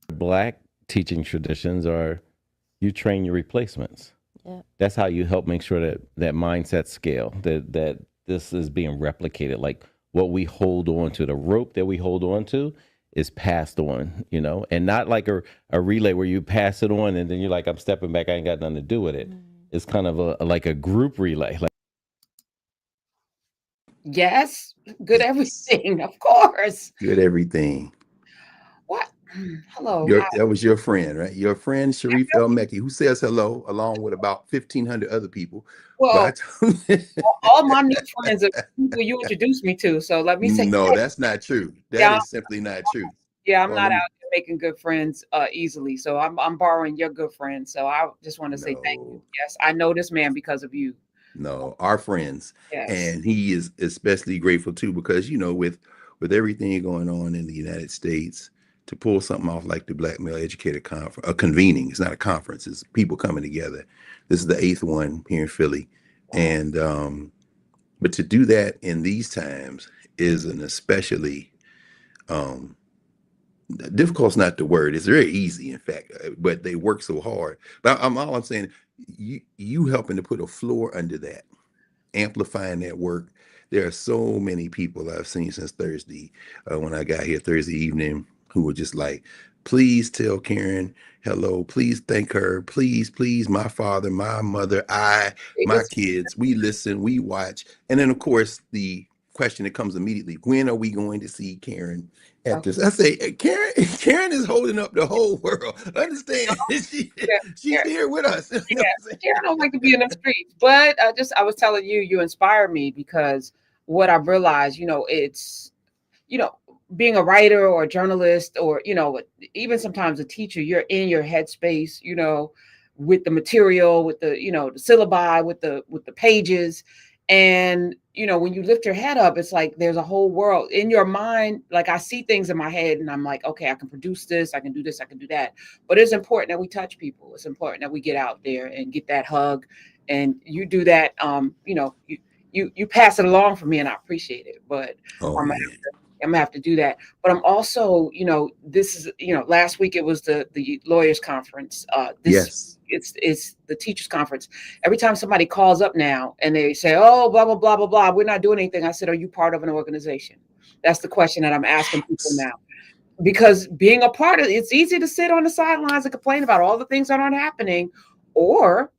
Black teaching traditions are you train your replacements. Yeah. That's how you help make sure that that mindset scale, that this is being replicated. Like what we hold on to, the rope that we hold on to is passed on, and not like a relay where you pass it on and then you're like, I'm stepping back, I ain't got nothing to do with it. It's kind of like a group relay. Like, Yes, good Yes. everything, of course. Good everything. What? Hello, hi. That was your friend, right? Your friend Sharif El Mekki, who says hello along with about 1,500 other people. But I Well, told all my new friends are people you introduced me to. So let me say, no, that's not true. That yeah, is simply not true. yeah, I'm Oh, not let me out here making good friends easily. So I'm borrowing your good friends. So I just want to say thank you. no. Yes, I know this man because of you. No, our friends, Yes. and he is especially grateful too because with everything going on in the United States, to pull something off like the Black Male Educator Conference, a convening. It's not a conference; it's people coming together. This is the eighth one here in Philly, Wow. and but to do that in these times is an especially um, difficult's not the word. It's very easy, in fact, but they work so hard. But I'm saying, you helping to put a floor under that, amplifying that work. There are so many people I've seen since Thursday, when I got here Thursday evening, who were just like, please tell Karen hello, please thank her, please, my father, my mother, It my was kids, we listen, we watch. And then of course the question that comes immediately, when are we going to see Karen at okay. this? I say, Karen is holding up the whole world. Understand? Yeah, She's here with us. You know yeah. what I'm Karen don't like to be saying? in the streets, but I was telling you, you inspire me because what I've realized, it's you know, being a writer or a journalist or, even sometimes a teacher, you're in your headspace, with the material, with the syllabi, with the pages. And, when you lift your head up, it's like there's a whole world in your mind. Like I see things in my head and I'm like, okay, I can produce this, I can do this, I can do that. But it's important that we touch people. It's important that we get out there and get that hug. And you do that, you pass it along for me and I appreciate it. But Oh I'm man. I'm gonna have to do that. But I'm also, this is, last week it was the lawyers conference. This Yes. it's the teachers conference. Every time somebody calls up now and they say, "Oh, blah blah blah blah blah," we're not doing anything. I said, "Are you part of an organization?" That's the question that I'm asking people Facts. now. Because being a part of it's easy to sit on the sidelines and complain about all the things that aren't happening, or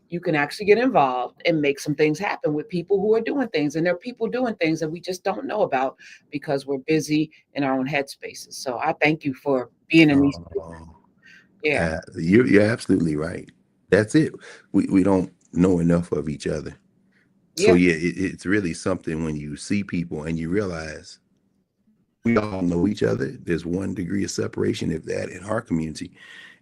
you can actually get involved and make some things happen with people who are doing things. And there are people doing things that we just don't know about because we're busy in our own headspaces. So I thank you for being in these spaces. Oh, Yeah. you're absolutely right. That's it. We don't know enough of each other. So Yeah. yeah, it's really something when you see people and you realize we all know each other. There's 1 degree of separation, if that, in our community.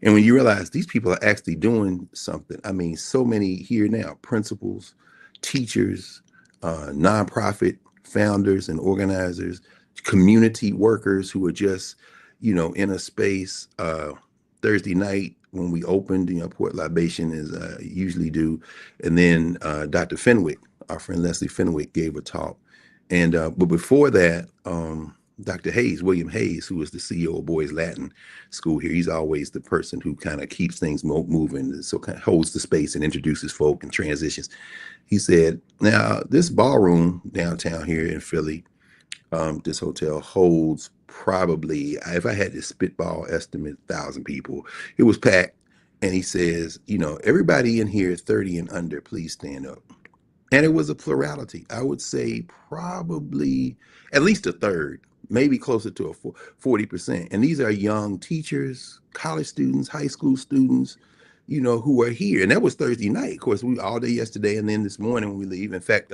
And when you realize these people are actually doing something, I mean, so many here now, principals, teachers, nonprofit founders and organizers, community workers who are just, in a space. Thursday night when we opened, Port Libation is usually do, and then Dr. Fenwick, our friend Leslie Fenwick, gave a talk, and but before that, Dr. Hayes, William Hayes, who is the CEO of Boys Latin School here, he's always the person who kind of keeps things moving, so kind of holds the space and introduces folk and transitions. He said, "Now this ballroom downtown here in Philly, this hotel holds probably, if I had to spitball estimate, 1,000 people. It was packed." And he says, everybody in here 30 and under, please stand up. And it was a plurality. I would say probably at least a third, maybe closer to a 40%. And these are young teachers, college students, high school students, who are here. And that was Thursday night. Of course, we all day yesterday, and then this morning when we leave. In fact,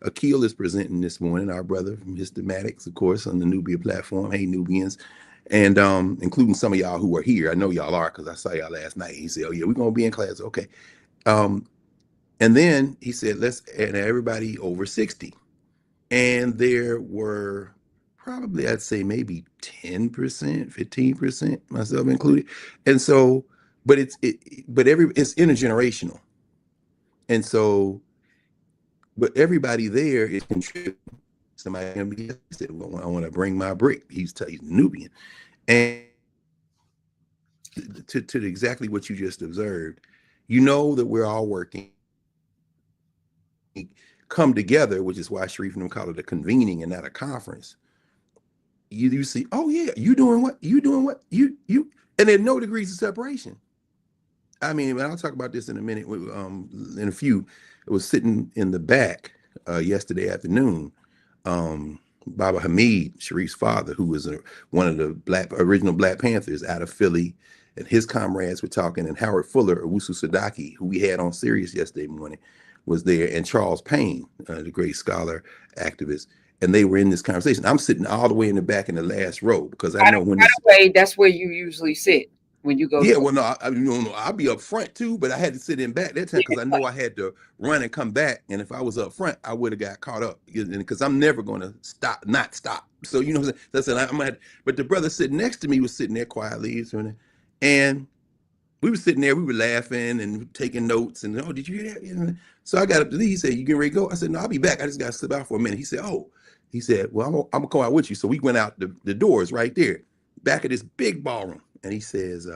Akil is presenting this morning, our brother from Hystematics, of course, on the Nubia platform. Hey, Nubians. And including some of y'all who are here. I know y'all are because I saw y'all last night. He said, "Oh yeah, we're gonna be in class." Okay. Um, and then he said, let's add everybody over 60. And there were probably, I'd say maybe 10%, 15%, myself included. And so, but it's intergenerational. And so, but everybody there is contributing. Somebody said, well, I want to bring my brick. He's Nubian. And to exactly what you just observed, you know that we're all working, come together, which is why Sharif and them call it a convening and not a conference. You see, oh yeah, you doing what, you, and there are no degrees of separation. I mean, and I'll talk about this in a minute. In a few, it was sitting in the back yesterday afternoon. Baba Hamid, Sharif's father, who was one of the original Black Panthers out of Philly, and his comrades were talking, and Howard Fuller, Owusu Sadaki, who we had on Sirius yesterday morning, was there, and Charles Payne, the great scholar, activist, and they were in this conversation. I'm sitting all the way in the back in the last row because I know when by the way, that's where you usually sit when you go. Yeah, well, no, I'll be up front too, but I had to sit in back that time because I know I had to run and come back, and if I was up front, I would have got caught up because I'm never going to not stop. So you know, what I'm saying? I'm gonna. But the brother sitting next to me was sitting there quietly, and we were sitting there, we were laughing and taking notes, and oh, did you hear that? So I got up to leave. He said, "You getting ready to go?" I said, "No, I'll be back. I just got to slip out for a minute." He said, "Oh," he said, "Well, I'm gonna come out with you." So we went out the doors right there, back of this big ballroom, and he says,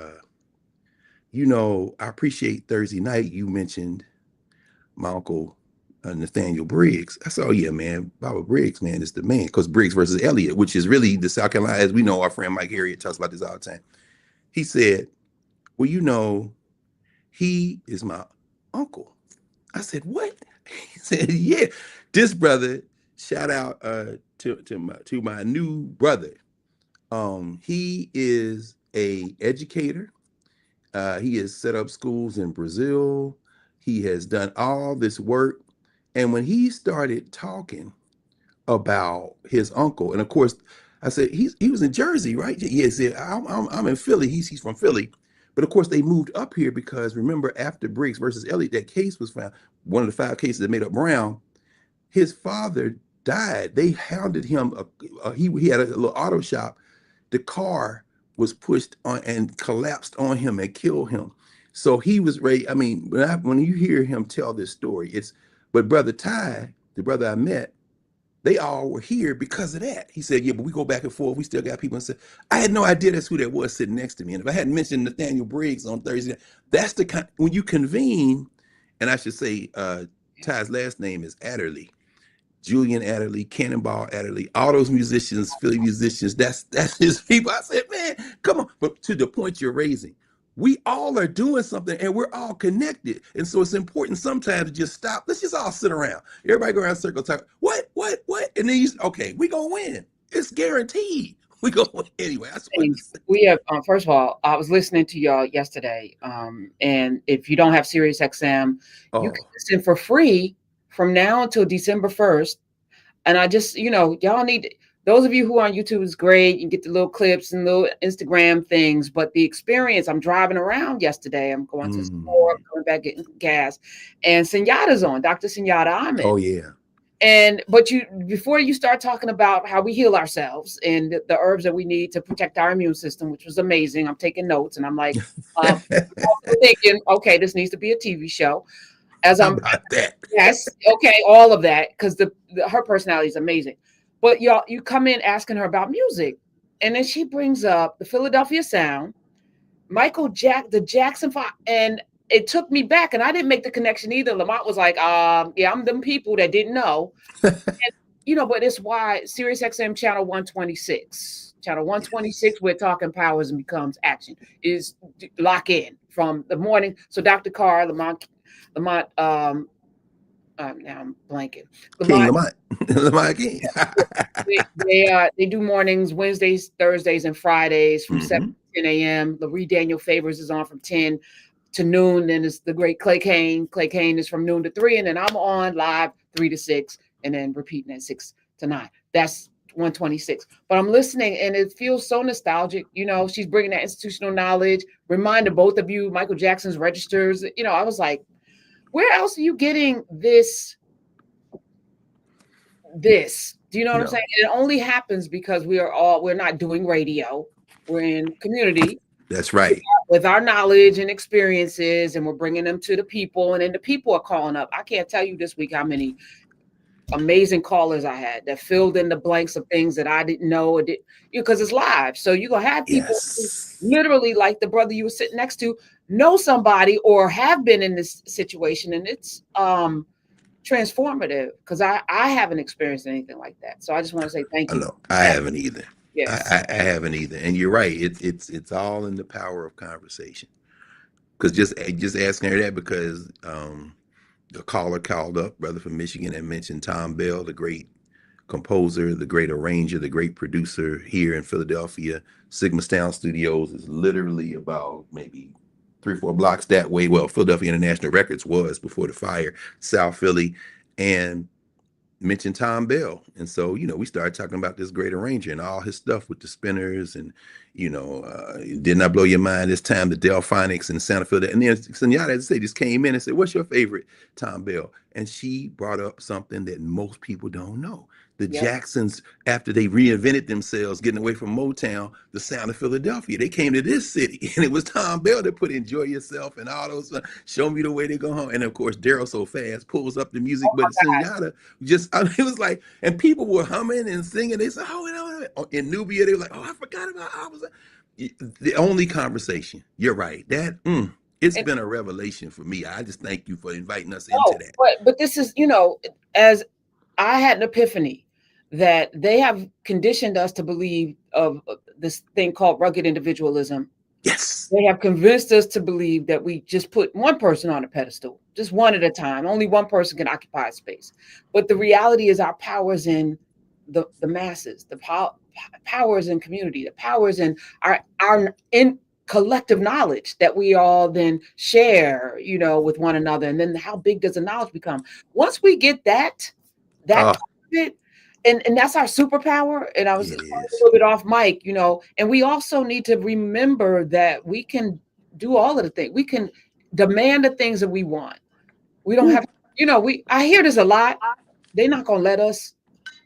"You know, I appreciate Thursday night you mentioned my uncle Nathaniel Briggs." I said, "Oh yeah, man, Baba Briggs, man, is the man." Because Briggs versus Elliott, which is really the South Carolina, as we know, our friend Mike Harriet talks about this all the time. He said, "Well, you know, he is my uncle." I said, "What?" He said, "Yeah, this brother." Shout out to my new brother. He is a educator. He has set up schools in Brazil. He has done all this work. And when he started talking about his uncle, and of course, I said, he was in Jersey, right? Yeah, he said, I'm in Philly. He's from Philly. But of course, they moved up here because remember, after Briggs versus Elliott, that case was found, one of the 5 cases that made up Brown. His father died. They hounded him. He had a little auto shop. The car was pushed on and collapsed on him and killed him. So he was ready. I mean, when you hear him tell this story, but Brother Ty, the brother I met, they all were here because of that. He said, "Yeah, but we go back and forth. We still got people." And said, I had no idea that's who that was sitting next to me. And if I hadn't mentioned Nathaniel Briggs on Thursday, that's the kind, when you convene, and I should say Ty's last name is Adderley. Julian Adderley, Cannonball Adderley, all those musicians, Philly musicians, that's his people. I said, man, come on. But to the point you're raising, we all are doing something and we're all connected. And so it's important sometimes to just stop. Let's just all sit around. Everybody go around in a circle, talk, what? And then okay, we gonna win. It's guaranteed. We gonna win anyway. We have, first of all, I was listening to y'all yesterday. And if you don't have SiriusXM, you can listen for free from now until December 1st. And I just, y'all need, those of you who are on YouTube is great. You can get the little clips and little Instagram things, but the experience, I'm driving around yesterday. I'm going to the store, I'm coming back getting gas, and Senyata's on, Dr. Senyata Ahmed. Oh, yeah. But before you start talking about how we heal ourselves and the herbs that we need to protect our immune system, which was amazing. I'm taking notes and I'm like, I'm thinking, okay, this needs to be a TV show. As I'm about that. Yes. Okay. All of that. Because her personality is amazing. But you come in asking her about music. And then she brings up the Philadelphia Sound, the Jackson 5. And it took me back. And I didn't make the connection either. Lamont was like, yeah, I'm them people that didn't know. And, but it's why SiriusXM channel 126. Channel 126, we're talking powers and becomes action, is lock in from the morning. So Dr. Carr, Lamont, now I'm blanking. Lamont King. They do mornings, Wednesdays, Thursdays, and Fridays from 7 to 10 a.m. Lee Daniel Favors is on from 10 to noon. Then it's the great Clay Kane. Clay Kane is from noon to 3. And then I'm on live 3 to 6 and then repeating at 6 to 9. That's 126. But I'm listening and it feels so nostalgic. She's bringing that institutional knowledge, reminding both of you Michael Jackson's registers. I was like, where else are you getting this? Do you know what I'm saying? And it only happens because we're not doing radio. We're in community. That's right. With our knowledge and experiences, and we're bringing them to the people. And then the people are calling up. I can't tell you this week how many amazing callers I had that filled in the blanks of things that I didn't know, because it's live. So you're going to have people who literally, like the brother you were sitting next to, know somebody or have been in this situation, and it's transformative, because I haven't experienced anything like that. So I just want to say thank I you. know I haven't either. Yes. I haven't either. And you're right. It's all in the power of conversation. Because just asking her that because the caller called up, brother from Michigan, and mentioned Tom Bell, the great composer, the great arranger, the great producer here in Philadelphia. Sigma Sound Studios is literally about maybe 3 or 4 blocks that way. Well, Philadelphia International Records was before the fire, South Philly, and mentioned Tom Bell. And so, we started talking about this great arranger and all his stuff with the spinners and, did not blow your mind this time, the Delphonics in Santa Fe. And then Senyata, as I say, just came in and said, what's your favorite Tom Bell? And she brought up something that most people don't know. The Jacksons, after they reinvented themselves, getting away from Motown, the sound of Philadelphia, they came to this city, and it was Tom Bell that put "Enjoy Yourself" and all those, "Show Me the Way to Go Home," and of course, Daryl So Fast pulls up the music. Oh But my God. Senyata it was like, and people were humming and singing. They said, "Oh," in Nubia, they were like, "Oh, I forgot about." The only conversation. You're right. It's been a revelation for me. I just thank you for inviting us into that. But this is, as I had an epiphany that they have conditioned us to believe of this thing called rugged individualism. Yes. They have convinced us to believe that we just put one person on a pedestal, just one at a time. Only one person can occupy a space. But the reality is our power is in the masses, the power is in community, the power is in our in collective knowledge that we all then share, with one another. And then how big does the knowledge become? Once we get that part of it, and that's our superpower. And I was a little bit off mic, and we also need to remember that we can do all of the things. We can demand the things that we want. We don't have, I hear this a lot. They're not going to let us,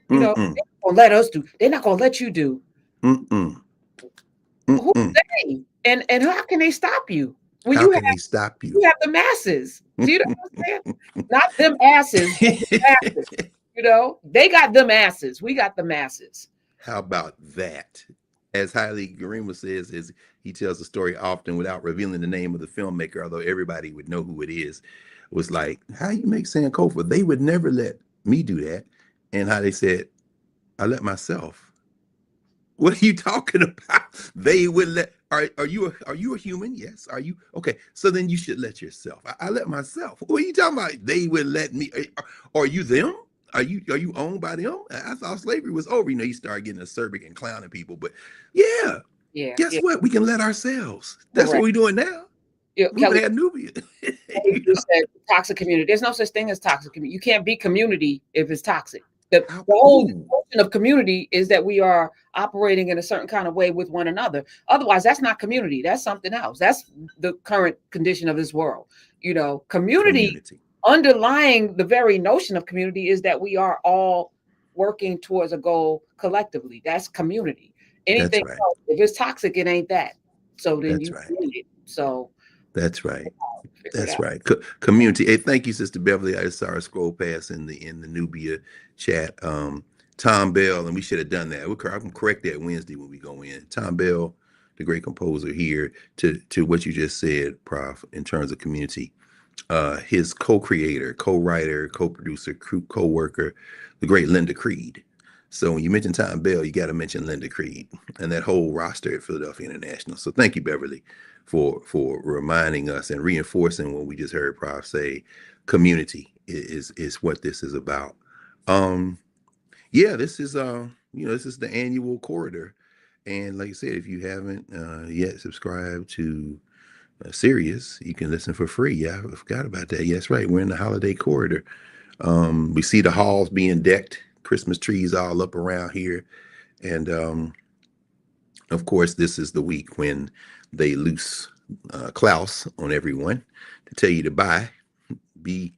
they're not going to let us do. They're not going to let you do. Who are they? And how can they stop you? When how can they stop you? You have the masses. Do you know what I'm saying? Not them asses, the masses. They got them asses. We got the masses. How about that? As Haile Gerima says, is he tells the story often without revealing the name of the filmmaker, although everybody would know who it is. It was like, how you make Sankofa? They would never let me do that. And how they said, I let myself. What are you talking about? They would let. Are you a human? Yes. Are you okay? So then you should let yourself. I let myself. What are you talking about? They would let me. Are you them? Are you owned by them? I thought slavery was over. You start getting acerbic and clowning people. But yeah. Guess what? We can let ourselves. That's what we're doing now. We had Nubia. You said toxic community. There's no such thing as toxic community. You can't be community if it's toxic. The whole notion of community is that we are operating in a certain kind of way with one another. Otherwise, that's not community. That's something else. That's the current condition of this world. Community. Underlying the very notion of community is that we are all working towards a goal collectively. That's community. Anything else, if it's toxic, it ain't that. So then need it. So that's right. That's right. Community. Hey, thank you, Sister Beverly. I just saw her scroll past in the Nubia chat. Tom Bell, and we should have done that. I can correct that Wednesday when we go in. Tom Bell, the great composer here, to what you just said, Prof, in terms of community. His co-creator, co-writer, co-producer, co-worker, the great Linda Creed. So when you mention Tom Bell, you got to mention Linda Creed and that whole roster at Philadelphia International. So thank you, Beverly, for reminding us and reinforcing what we just heard Prof say. Community is what this is about. This is this is the annual corridor, and like I said, if you haven't yet subscribed to Sirius, you can listen for free. Yeah, I forgot about that. Yes, right. We're in the holiday corridor. We see the halls being decked, Christmas trees all up around here. And of course, this is the week when they loose Klaus on everyone to tell you to buy, B-U-Y.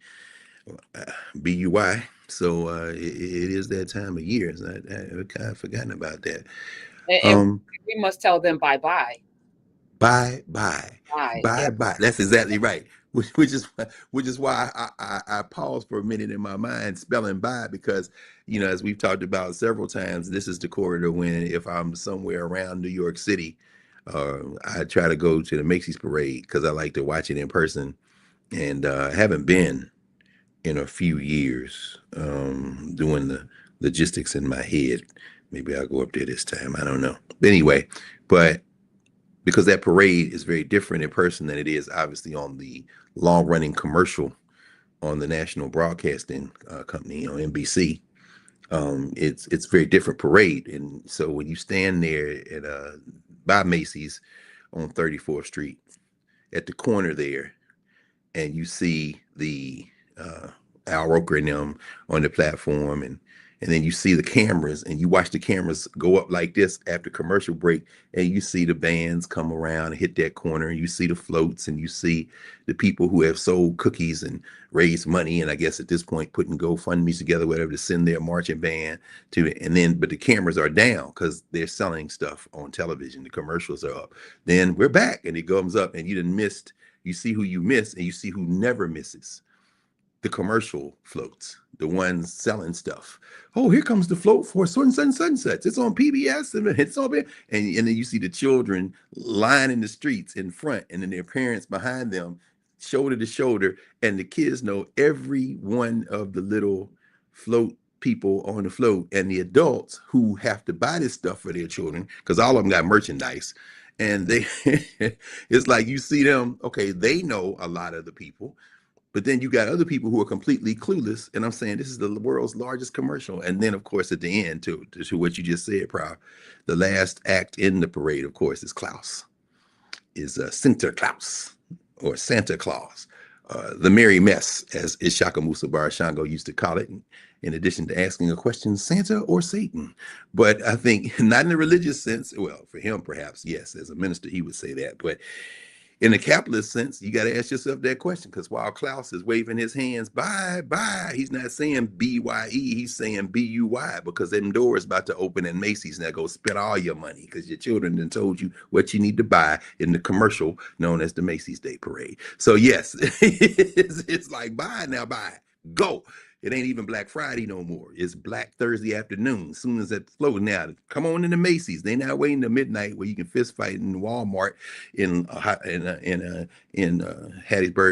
So it is that time of year. So I've kind of forgotten about that. And we must tell them bye-bye. Bye. That's exactly right. Which is why I pause for a minute in my mind spelling bye, because as we've talked about several times, this is the corridor when if I'm somewhere around New York City, I try to go to the Macy's parade because I like to watch it in person, and I haven't been in a few years, doing the logistics in my head. Maybe I'll go up there this time. I don't know. But anyway, but because that parade is very different in person than it is obviously on the long running commercial on the national broadcasting company on NBC. It's very different parade. And so when you stand there at by Macy's on 34th Street at the corner there, and you see the Al Roker and them on the platform, and then you see the cameras, and you watch the cameras go up like this after commercial break, and you see the bands come around and hit that corner, and you see the floats, and you see the people who have sold cookies and raised money, and I guess at this point putting GoFundMe's together, whatever, to send their marching band to it. And then, but the cameras are down because they're selling stuff on television. The commercials are up. Then we're back, and it comes up, and you done missed. You see who you miss, and you see who never misses. The commercial floats, the ones selling stuff. Oh, here comes the float for Sunsets. It's on PBS, and it's on, and then you see the children lining the streets in front, and then their parents behind them, shoulder to shoulder, and the kids know every one of the little float people on the float, and the adults who have to buy this stuff for their children, because all of them got merchandise. And they, it's like you see them, okay, they know a lot of the people, but then you got other people who are completely clueless. And I'm saying this is the world's largest commercial. And then, of course, at the end, to what you just said, Proud, the last act in the parade, of course, is Klaus, is Sinterklaas, or Santa Claus, the merry mess, as Ishaka Musa Barashango used to call it. In addition to asking a question, Santa or Satan? But I think not in the religious sense. Well, for him, perhaps, yes, as a minister, he would say that. But in the capitalist sense, you got to ask yourself that question, because while Klaus is waving his hands, bye, bye, he's not saying B-Y-E, he's saying B-U-Y, because them doors about to open in Macy's. Now go spend all your money because your children done told you what you need to buy in the commercial known as the Macy's Day Parade. So yes, it's like, bye now, bye, go. It ain't even Black Friday no more. It's Black Thursday afternoon. As soon as that flows now, come on into Macy's. They're not waiting till midnight where you can fist fight in Walmart in Hattiesburg,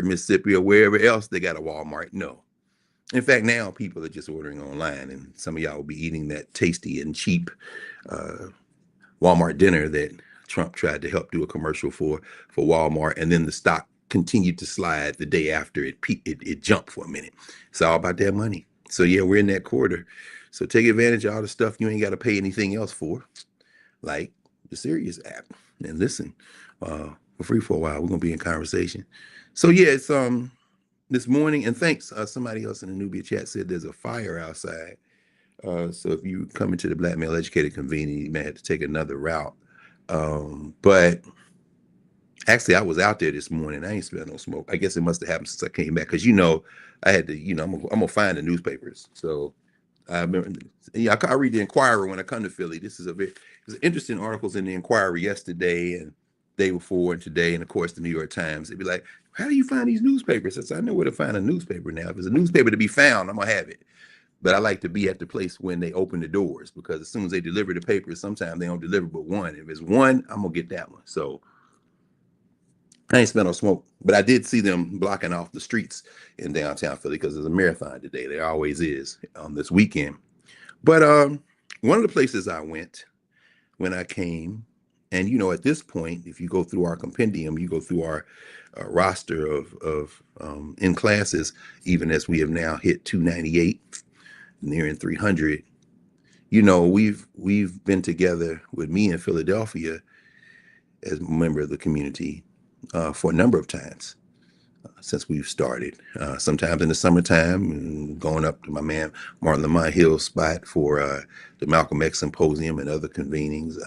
Mississippi, or wherever else they got a Walmart. No. In fact, now people are just ordering online, and some of y'all will be eating that tasty and cheap Walmart dinner that Trump tried to help do a commercial for Walmart, and then the stock continued to slide the day after it jumped for a minute. It's all about that money. So yeah, we're in that quarter. So take advantage of all the stuff you ain't got to pay anything else for, like the Sirius app, and listen for free for a while. We're gonna be in conversation. So yeah, it's this morning, and thanks. Somebody else in the Nubia chat said there's a fire outside. So if you come into the Black Male Educator Convening, you may have to take another route. But actually, I was out there this morning. I ain't smelled no smoke. I guess it must have happened since I came back, because I had to, I'm gonna find the newspapers. So I remember, I read the Inquirer when I come to Philly. There's interesting articles in the Inquirer yesterday and day before and today, and of course the New York Times. They'd be like, "How do you find these newspapers?" I said, "I know where to find a newspaper now. If there's a newspaper to be found, I'm gonna have it." But I like to be at the place when they open the doors, because as soon as they deliver the papers, sometimes they don't deliver but one. If it's one, I'm gonna get that one. So I ain't smell no smoke, but I did see them blocking off the streets in downtown Philly because there's a marathon today. There always is on this weekend. But one of the places I went when I came, and at this point, if you go through our compendium, you go through our roster of in classes, even as we have now hit 298, nearing 300. We've been together with me in Philadelphia as a member of the community for a number of times since we've started. Sometimes in the summertime, going up to my man Martin Lamont Hill's spot for the Malcolm X Symposium and other convenings.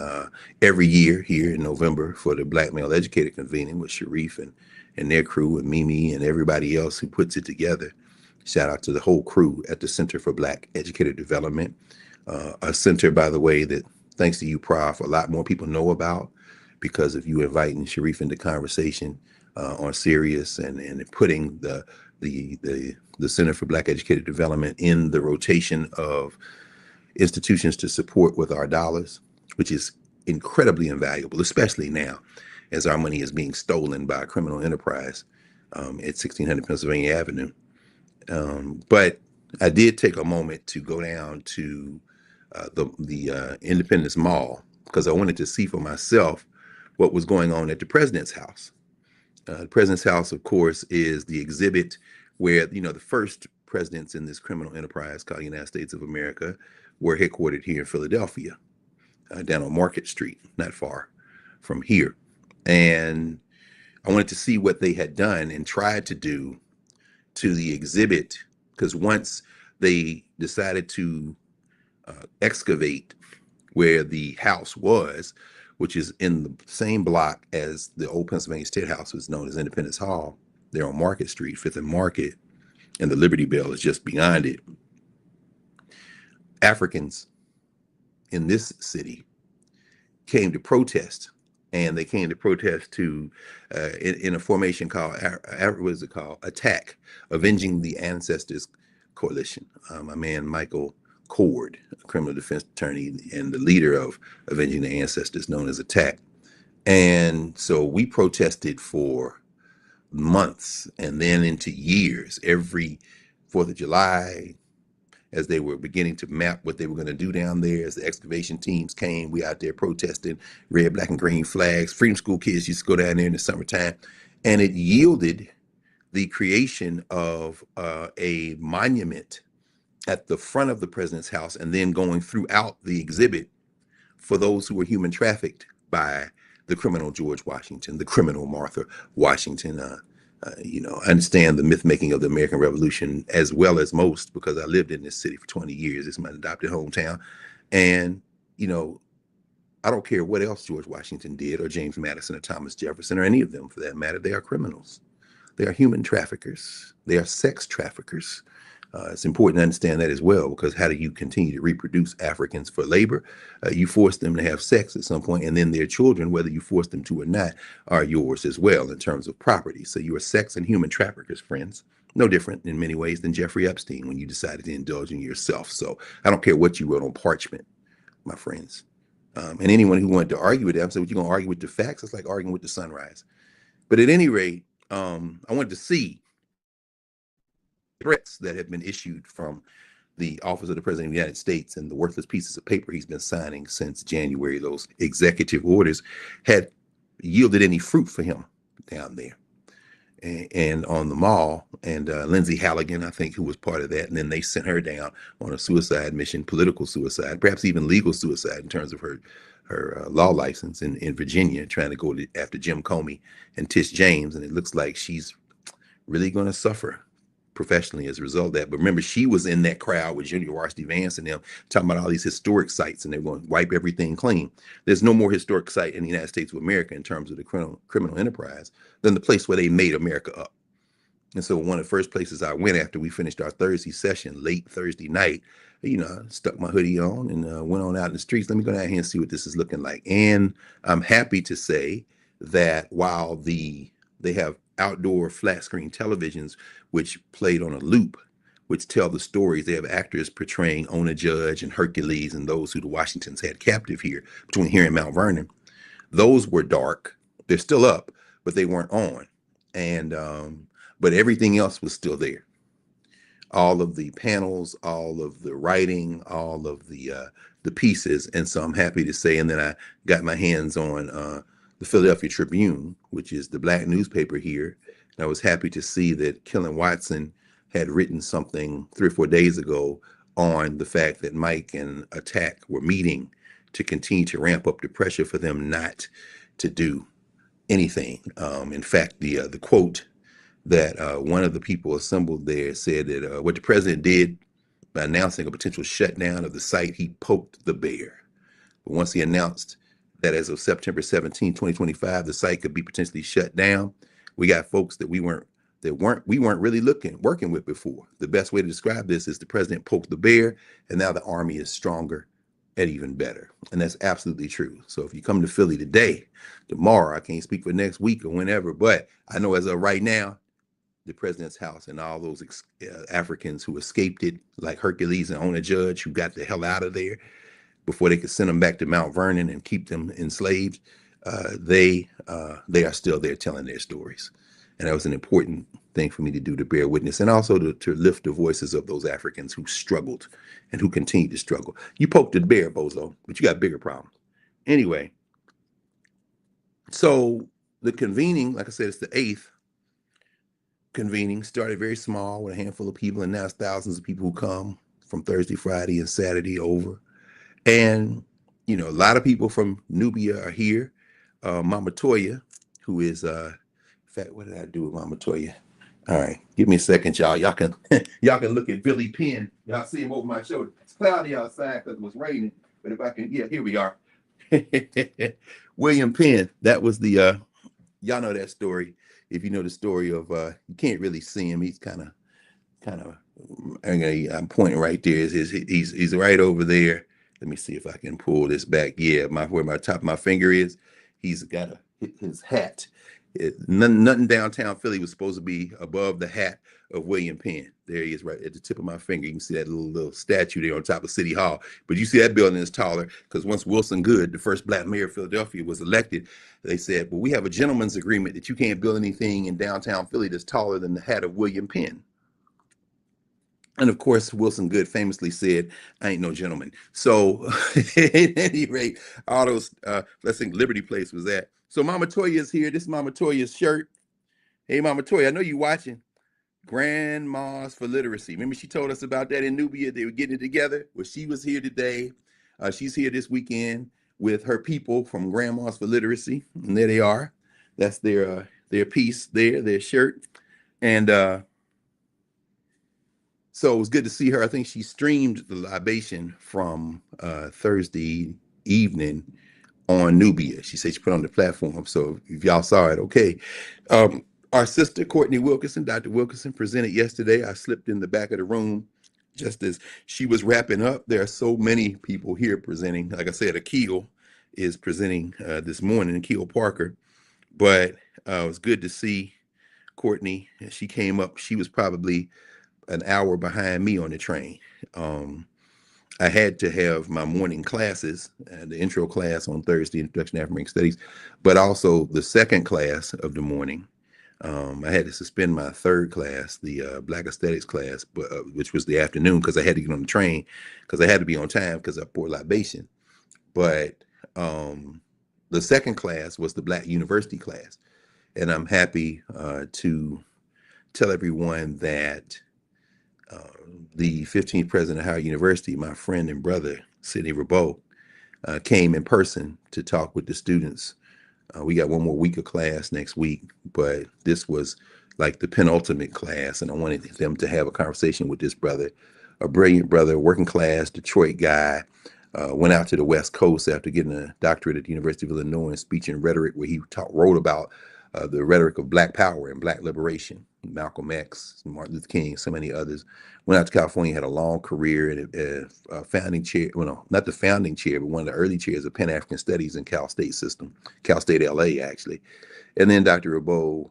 Every year here in November for the Black Male Educator Convening with Sharif and their crew, and Mimi and everybody else who puts it together. Shout out to the whole crew at the Center for Black Educator Development, a center, by the way, that thanks to you, Prof, a lot more people know about, because of you inviting Sharif into conversation on Sirius and putting the Center for Black Educator Development in the rotation of institutions to support with our dollars, which is incredibly invaluable, especially now as our money is being stolen by a criminal enterprise at 1600 Pennsylvania Avenue. But I did take a moment to go down to the Independence Mall because I wanted to see for myself what was going on at the president's house. The president's house, of course, is the exhibit where, the first presidents in this criminal enterprise called the United States of America were headquartered here in Philadelphia, down on Market Street, not far from here. And I wanted to see what they had done and tried to do to the exhibit, because once they decided to excavate where the house was, which is in the same block as the old Pennsylvania State House, was known as Independence Hall. They're on Market Street, 5th and Market, and the Liberty Bell is just beyond it. Africans in this city came to protest, and they came to protest in a formation called, what is it called? Attack, Avenging the Ancestors Coalition. My man, Michael Cord, a criminal defense attorney and the leader of Avenging the Ancestors, known as Attack. And so we protested for months and then into years. Every 4th of July, as they were beginning to map what they were going to do down there, as the excavation teams came, we out there protesting, red, black, and green flags. Freedom School kids used to go down there in the summertime. And it yielded the creation of a monument at the front of the president's house, and then going throughout the exhibit for those who were human trafficked by the criminal George Washington, the criminal Martha Washington. I understand the myth making of the American Revolution as well as most, because I lived in this city for 20 years. It's my adopted hometown. And, I don't care what else George Washington did, or James Madison, or Thomas Jefferson, or any of them for that matter. They are criminals. They are human traffickers. They are sex traffickers. It's important to understand that as well, because how do you continue to reproduce Africans for labor? You force them to have sex at some point, and then their children, whether you force them to or not, are yours as well in terms of property. So you are sex and human traffickers, friends. No different in many ways than Jeffrey Epstein when you decided to indulge in yourself. So I don't care what you wrote on parchment, my friends. And anyone who wanted to argue with them said, "What, you going to argue with the facts?" It's like arguing with the sunrise. But at any rate, I wanted to see threats that have been issued from the office of the President of the United States and the worthless pieces of paper he's been signing since January. Those executive orders had yielded any fruit for him down there and on the mall. And Lindsay Halligan, I think, who was part of that. And then they sent her down on a suicide mission, political suicide, perhaps even legal suicide in terms of her law license in Virginia, trying to go after Jim Comey and Tish James. And it looks like she's really going to suffer professionally as a result of that. But remember, she was in that crowd with Junior Varsity Vance and them talking about all these historic sites, and they're going to wipe everything clean. There's no more historic site in the United States of America in terms of the criminal enterprise than the place where they made America up. And so one of the first places I went after we finished our Thursday session, late Thursday night, I stuck my hoodie on and went on out in the streets. Let me go down here and see what this is looking like. And I'm happy to say that while they have outdoor flat screen televisions, which played on a loop, which tell the stories. They have actors portraying Ona Judge and Hercules and those who the Washingtons had captive here, between here and Mount Vernon. Those were dark. They're still up, but they weren't on. And but everything else was still there. All of the panels, all of the writing, all of the pieces. And so I'm happy to say, and then I got my hands on the Philadelphia Tribune, which is the black newspaper here. And I was happy to see that Kellen Watson had written something 3 or 4 days ago on the fact that Mike and Attack were meeting to continue to ramp up the pressure for them not to do anything. In fact, the quote that one of the people assembled there said that what the president did by announcing a potential shutdown of the site, he poked the bear. But once he announced that as of September 17, 2025, the site could be potentially shut down, we got folks that we weren't really working with before. The best way to describe this is the president poked the bear, and now the army is stronger and even better. And that's absolutely true. So if you come to Philly today, tomorrow, I can't speak for next week or whenever, but I know as of right now, the president's house and all those Africans who escaped it, like Hercules and Ona Judge, who got the hell out of there, before they could send them back to Mount Vernon and keep them enslaved, they are still there telling their stories. And that was an important thing for me to do, to bear witness, and also to lift the voices of those Africans who struggled and who continue to struggle. You poked the bear, bozo, but you got bigger problems. Anyway, so the convening, like I said, it's the 8th convening, started very small with a handful of people, and now it's thousands of people who come from Thursday, Friday, and Saturday over. And, you know, a lot of people from Nubia are here. Mama Toya, who is, in fact, what did I do with Mama Toya? All right, give me a second, y'all. Y'all can look at Billy Penn. Y'all see him over my shoulder. It's cloudy outside because it was raining, but if I can, yeah, here we are. William Penn. That was the y'all know that story. If you know the story of you can't really see him. He's kind of I'm pointing right there. He's right over there. Let me see if I can pull this back. Yeah, where my top of my finger is, he's got his hat. Nothing downtown Philly was supposed to be above the hat of William Penn. There he is, right at the tip of my finger. You can see that little statue there on top of City Hall. But you see that building is taller because once Wilson Goode, the first black mayor of Philadelphia, was elected, they said, well, we have a gentleman's agreement that you can't build anything in downtown Philly that's taller than the hat of William Penn. And of course, Wilson Goode famously said, I ain't no gentleman. So at any rate, all those, let's think Liberty Place was that. So Mama Toya is here. This is Mama Toya's shirt. Hey, Mama Toya, I know you watching. Grandmas for Literacy. Remember she told us about that in Nubia? They were getting it together. Well, she was here today. She's here this weekend with her people from Grandmas for Literacy. And there they are. That's their piece there, their shirt. And so it was good to see her. I think she streamed the libation from Thursday evening on Nubia. She said she put on the platform. So if y'all saw it, okay. Our sister, Courtney Wilkinson, Dr. Wilkinson, presented yesterday. I slipped in the back of the room just as she was wrapping up. There are so many people here presenting. Like I said, Akil is presenting this morning, Akil Parker. But it was good to see Courtney. She came up. She was probably an hour behind me on the train. I had to have my morning classes, the intro class on Thursday, Introduction to African Studies, but also the second class of the morning. I had to suspend my third class, the Black Aesthetics class, which was the afternoon, because I had to get on the train, because I had to be on time because I poured libation. But the second class was the Black University class. And I'm happy to tell everyone that the 15th president of Howard University, my friend and brother, Sidney Rabeau, came in person to talk with the students. We got one more week of class next week, but this was like the penultimate class, and I wanted them to have a conversation with this brother, a brilliant brother, working class Detroit guy, went out to the West Coast after getting a doctorate at the University of Illinois in speech and rhetoric, where he wrote about the rhetoric of Black power and Black liberation. Malcolm X, Martin Luther King, so many others. Went out to California, had a long career at a founding chair, well, no, not the founding chair, but one of the early chairs of Pan-African Studies in Cal State system, Cal State LA, actually. And then Dr. Rabeau,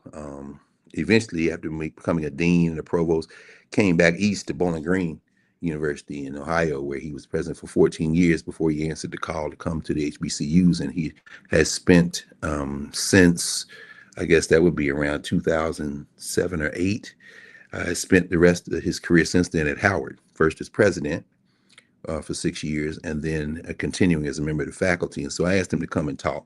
eventually, after becoming a dean and a provost, came back east to Bowling Green University in Ohio, where he was president for 14 years before he answered the call to come to the HBCUs. And he has spent since, I guess that would be around 2007 or 8. Spent the rest of his career since then at Howard, first as president for 6 years, and then continuing as a member of the faculty. And so I asked him to come and talk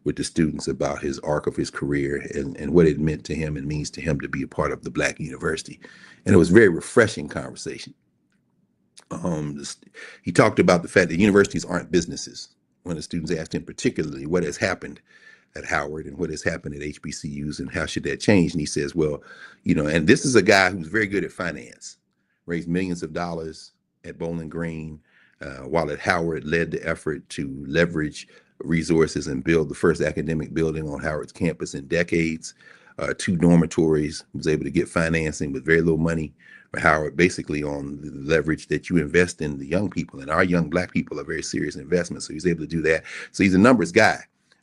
with the students about his arc of his career and what it meant to him and means to him to be a part of the Black University. And it was a very refreshing conversation. He talked about the fact that universities aren't businesses. When the students asked him particularly what has happened at Howard and what has happened at HBCUs and how should that change, and he says, well, you know, and this is a guy who's very good at finance, raised millions of dollars at Bowling Green, while at Howard led the effort to leverage resources and build the first academic building on Howard's campus in decades, 2 dormitories, was able to get financing with very little money for Howard, basically on the leverage that you invest in the young people, and our young Black people are very serious investments. So he's able to do that. So he's a numbers guy,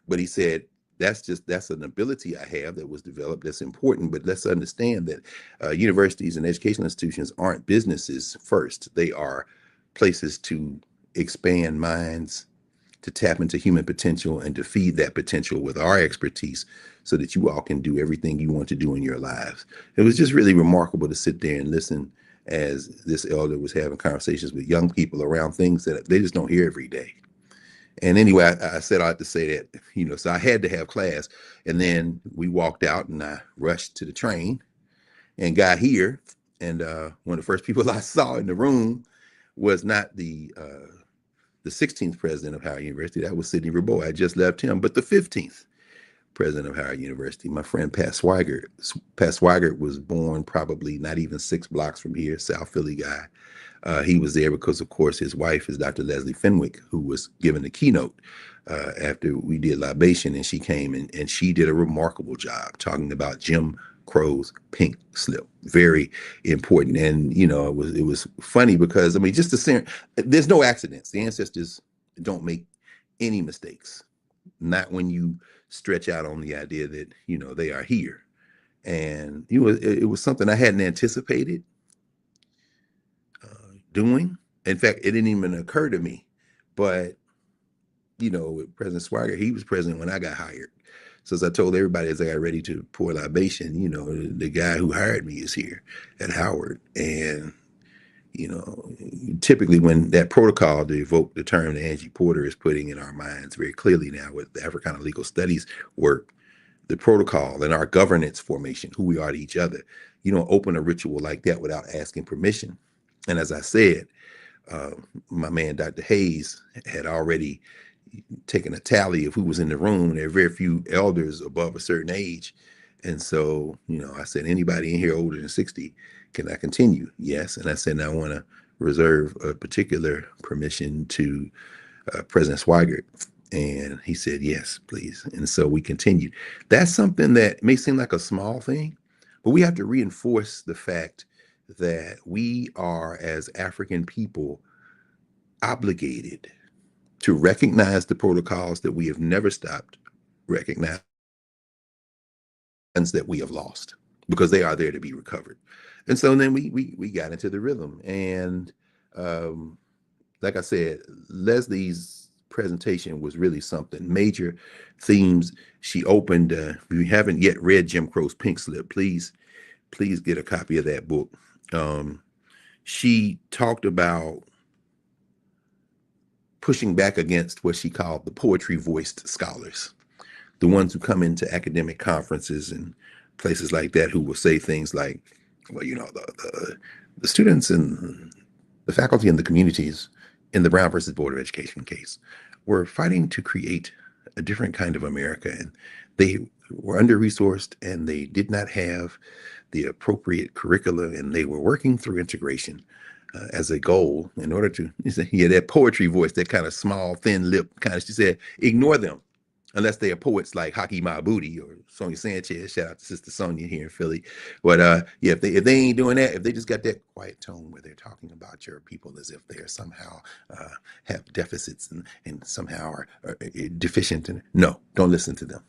but he said, that's an ability I have that was developed that's important, but let's understand that universities and educational institutions aren't businesses first. They are places to expand minds, to tap into human potential, and to feed that potential with our expertise so that you all can do everything you want to do in your lives. It was just really remarkable to sit there and listen as this elder was having conversations with young people around things that they just don't hear every day. And anyway, I set out to say that, so I had to have class. And then we walked out and I rushed to the train and got here. And one of the first people I saw in the room was not the 16th president of Howard University. That was Sidney Ribeault. I just left him. But the 15th president of Howard University, my friend Pat Swigert. Pat Swigert was born probably not even 6 blocks from here, South Philly guy. He was there because, of course, his wife is Dr. Leslie Fenwick, who was given the keynote after we did libation, and she came and she did a remarkable job talking about Jim Crow's pink slip. Very important. And, it was funny because, just the same, there's no accidents. The ancestors don't make any mistakes. Not when you stretch out on the idea that, they are here. And it was something I hadn't anticipated doing. In fact, it didn't even occur to me. But, with President Swigert, he was president when I got hired. So as I told everybody as I got ready to pour libation, the guy who hired me is here at Howard. And, typically when that protocol to evoke the term that Angie Porter is putting in our minds very clearly now with the Africana Legal Studies work, the protocol and our governance formation, who we are to each other, you don't open a ritual like that without asking permission. And as I said, my man, Dr. Hayes, had already taken a tally of who was in the room. There are very few elders above a certain age. And so, I said, anybody in here older than 60, can I continue? Yes. And I said, I want to reserve a particular permission to President Swigert. And he said, yes, please. And so we continued. That's something that may seem like a small thing, but we have to reinforce the fact that we are, as African people, obligated to recognize the protocols that we have never stopped recognizing, that we have lost, because they are there to be recovered. And so then we got into the rhythm. And like I said, Leslie's presentation was really something. Major themes. She opened, if you haven't yet read Jim Crow's Pink Slip, please get a copy of that book. She talked about pushing back against what she called the poetry-voiced scholars, the ones who come into academic conferences and places like that who will say things like, well, the students and the faculty and the communities in the Brown versus Board of Education case were fighting to create a different kind of America, and they were under-resourced and they did not have the appropriate curricula, and they were working through integration as a goal in order to, that poetry voice, that kind of small, thin lip kind of, she said, ignore them unless they are poets like Haki Mahbudi or Sonia Sanchez. Shout out to Sister Sonia here in Philly. But if they ain't doing that, if they just got that quiet tone where they're talking about your people as if they are somehow have deficits and somehow are deficient, and no, don't listen to them.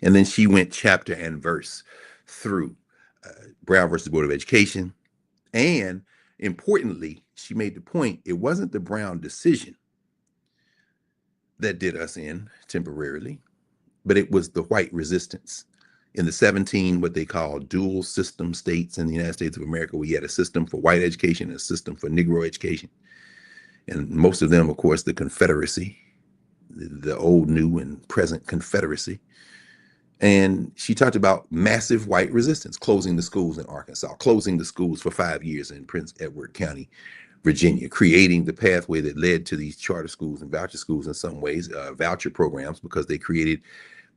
And then she went chapter and verse through Brown versus Board of Education. And importantly, she made the point, it wasn't the Brown decision that did us in temporarily, but it was the white resistance. In the 17, what they call dual system states in the United States of America, we had a system for white education and a system for Negro education. And most of them, of course, the Confederacy, the old, new, and present Confederacy. And she talked about massive white resistance, closing the schools in Arkansas, closing the schools for 5 years in Prince Edward County, Virginia, creating the pathway that led to these charter schools and voucher schools in some ways, voucher programs, because they created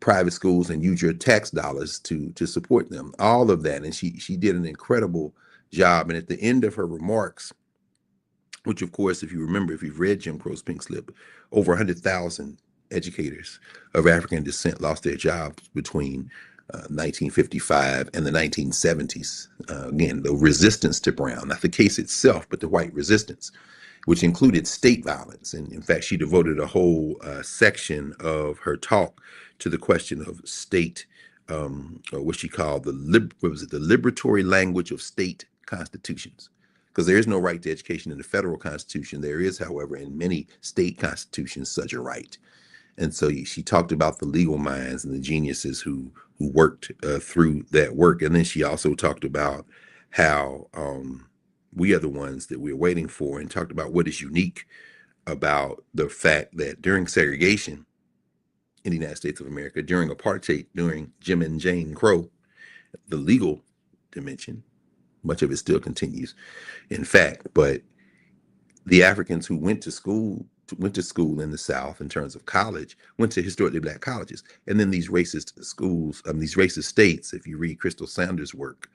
private schools and used your tax dollars to support them, all of that. And she did an incredible job. And at the end of her remarks, which, of course, if you remember, if you've read Jim Crow's Pink Slip, over 100,000 educators of African descent lost their jobs between 1955 and the 1970s. Again, the resistance to Brown, not the case itself, but the white resistance, which included state violence. And in fact, she devoted a whole section of her talk to the question of state, or what she called the liberatory language of state constitutions. because there is no right to education in the federal constitution. There is, however, in many state constitutions, such a right. And so she talked about the legal minds and the geniuses who worked through that work. And then she also talked about how we are the ones that we're waiting for, and talked about what is unique about the fact that during segregation in the United States of America, during apartheid, during Jim and Jane Crow, the legal dimension, much of it still continues, in fact, but the Africans who went to school in the South in terms of college went to historically Black colleges. And then these racist schools, these racist states, if you read Crystal Sanders' work,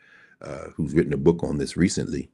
who's written a book on this recently,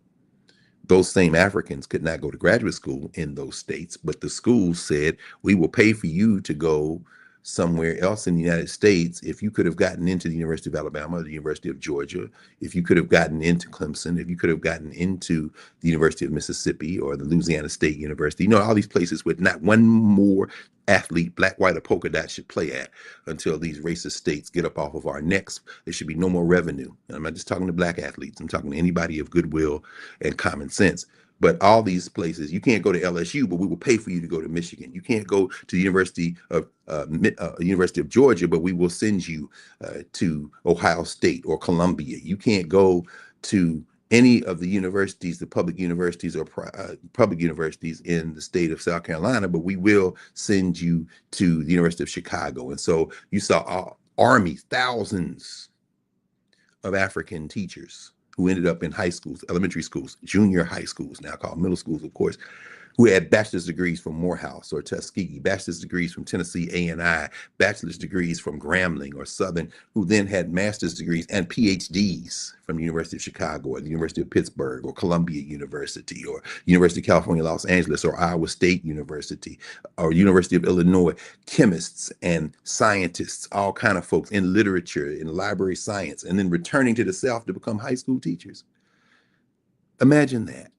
those same Africans could not go to graduate school in those states, but the schools said, we will pay for you to go somewhere else in the United States if you could have gotten into the University of Alabama, the University of Georgia, if you could have gotten into Clemson, if you could have gotten into the University of Mississippi or the Louisiana State University, all these places with not one more athlete, black, white, or polka dot, should play at until these racist states get up off of our necks. There should be no more revenue. And I'm not just talking to black athletes. I'm talking to anybody of goodwill and common sense. But all these places, you can't go to LSU, but we will pay for you to go to Michigan. You can't go to the University of Georgia, but we will send you to Ohio State or Columbia. You can't go to any of the universities, the public universities or public universities in the state of South Carolina, but we will send you to the University of Chicago. And so you saw armies, thousands of African teachers who ended up in high schools, elementary schools, junior high schools, now called middle schools, of course, who had bachelor's degrees from Morehouse or Tuskegee, bachelor's degrees from Tennessee A&I, bachelor's degrees from Grambling or Southern, who then had master's degrees and PhDs from the University of Chicago or the University of Pittsburgh or Columbia University or University of California, Los Angeles or Iowa State University or University of Illinois, chemists and scientists, all kind of folks in literature, in library science, and then returning to the South to become high school teachers. Imagine that.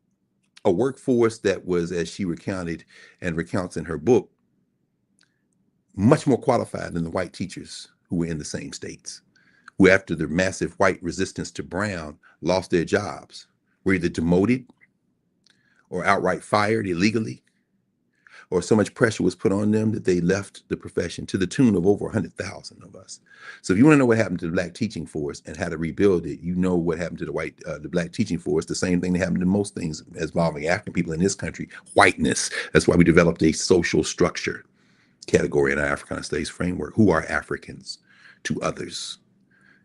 A workforce that was, as she recounted and recounts in her book, much more qualified than the white teachers who were in the same states, who after the massive white resistance to Brown lost their jobs, were either demoted or outright fired illegally, or so much pressure was put on them that they left the profession, to the tune of over 100,000 of us. So if you want to know what happened to the Black teaching force and how to rebuild it, you know what happened to the Black teaching force, the same thing that happened to most things involving African people in this country, whiteness. That's why we developed a social structure category in our Africana Studies framework. Who are Africans to others?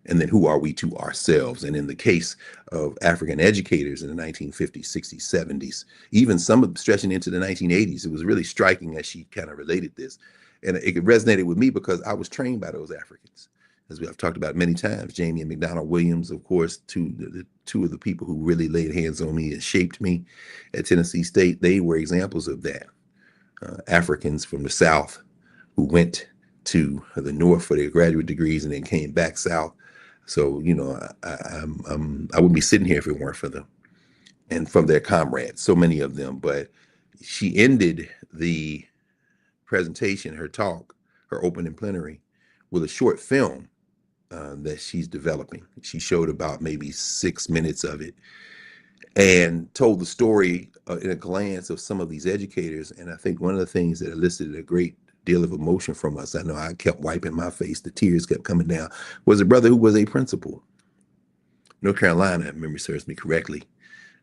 And then who are we to ourselves? And in the case of African educators in the 1950s, 60s, 70s, even some of stretching into the 1980s, it was really striking as she kind of related this. And it resonated with me because I was trained by those Africans. As I've talked about many times, Jamie and McDonald Williams, of course, two of the people who really laid hands on me and shaped me at Tennessee State, they were examples of that. Africans from the South who went to the North for their graduate degrees and then came back South. So, I wouldn't be sitting here if it weren't for them and from their comrades, so many of them. But she ended the presentation, her talk, her opening plenary, with a short film that she's developing. She showed about maybe 6 minutes of it and told the story in a glance of some of these educators. And I think one of the things that elicited a great deal of emotion from us, I know I kept wiping my face, the tears kept coming down, was a brother who was a principal, North Carolina, if memory serves me correctly.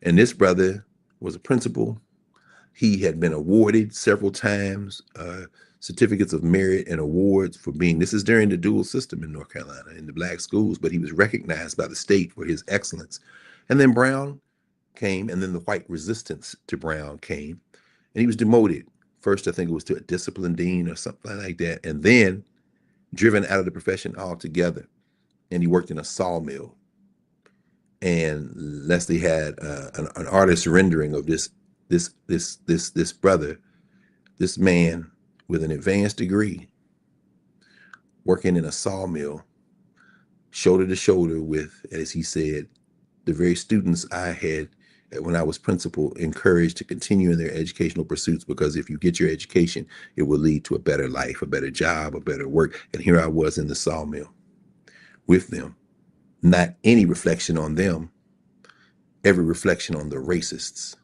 And this brother was a principal. He had been awarded several times certificates of merit and awards for being, this is during the dual system in North Carolina, in the Black schools, but he was recognized by the state for his excellence. And then Brown came, and then the white resistance to Brown came, and he was demoted. First, I think it was to a discipline dean or something like that, and then driven out of the profession altogether. And he worked in a sawmill. And Leslie had an artist rendering of this brother, this man with an advanced degree, working in a sawmill, shoulder to shoulder with, as he said, the very students I had when I was principal encouraged to continue in their educational pursuits, because if you get your education, it will lead to a better life, a better job, a better work. And here I was in the sawmill with them, not any reflection on them every reflection on the racists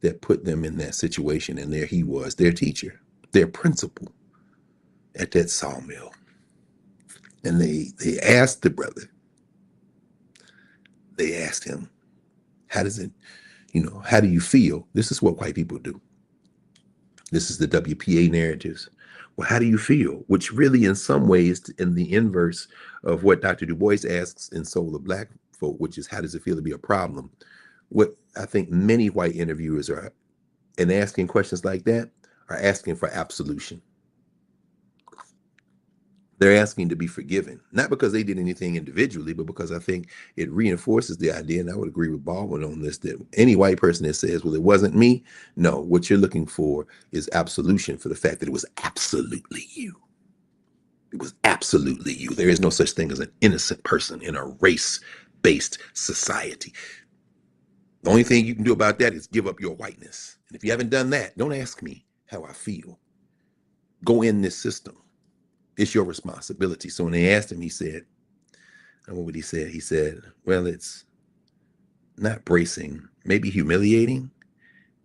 that put them in that situation. And there he was, their teacher, their principal at that sawmill. And they asked the brother, they asked him, how does it, how do you feel? This is what white people do. This is the WPA narratives. Well, how do you feel? Which really in some ways in the inverse of what Dr. Du Bois asks in Soul of Black Folk, which is how does it feel to be a problem? What I think many white interviewers are, in asking questions like that, are asking for absolution. They're asking to be forgiven, not because they did anything individually, but because I think it reinforces the idea, and I would agree with Baldwin on this, that any white person that says, well, it wasn't me, no, what you're looking for is absolution for the fact that it was absolutely you. It was absolutely you. There is no such thing as an innocent person in a race-based society. The only thing you can do about that is give up your whiteness. And if you haven't done that, don't ask me how I feel. Go in this system. It's your responsibility. So when they asked him, he said, and what would he say? He said, well, it's not bracing, maybe humiliating.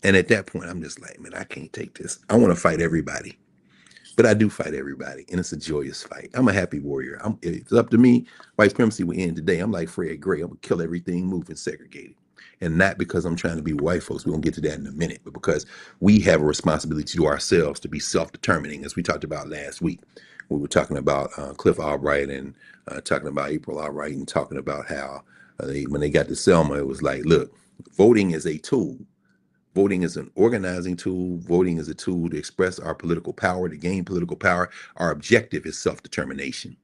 And at that point, I'm just like, man, I can't take this. I want to fight everybody. But I do fight everybody, and it's a joyous fight. I'm a happy warrior. If it's up to me, white supremacy will end today. I'm like Fred Gray. I'm going to kill everything moving segregated. And not because I'm trying to be white folks. We're going to get to that in a minute. But because we have a responsibility to ourselves to be self-determining, as we talked about last week. We were talking about Cliff Albright and talking about April Albright and talking about how when they got to Selma, it was like, look, voting is a tool. Voting is an organizing tool. Voting is a tool to express our political power, to gain political power. Our objective is self-determination.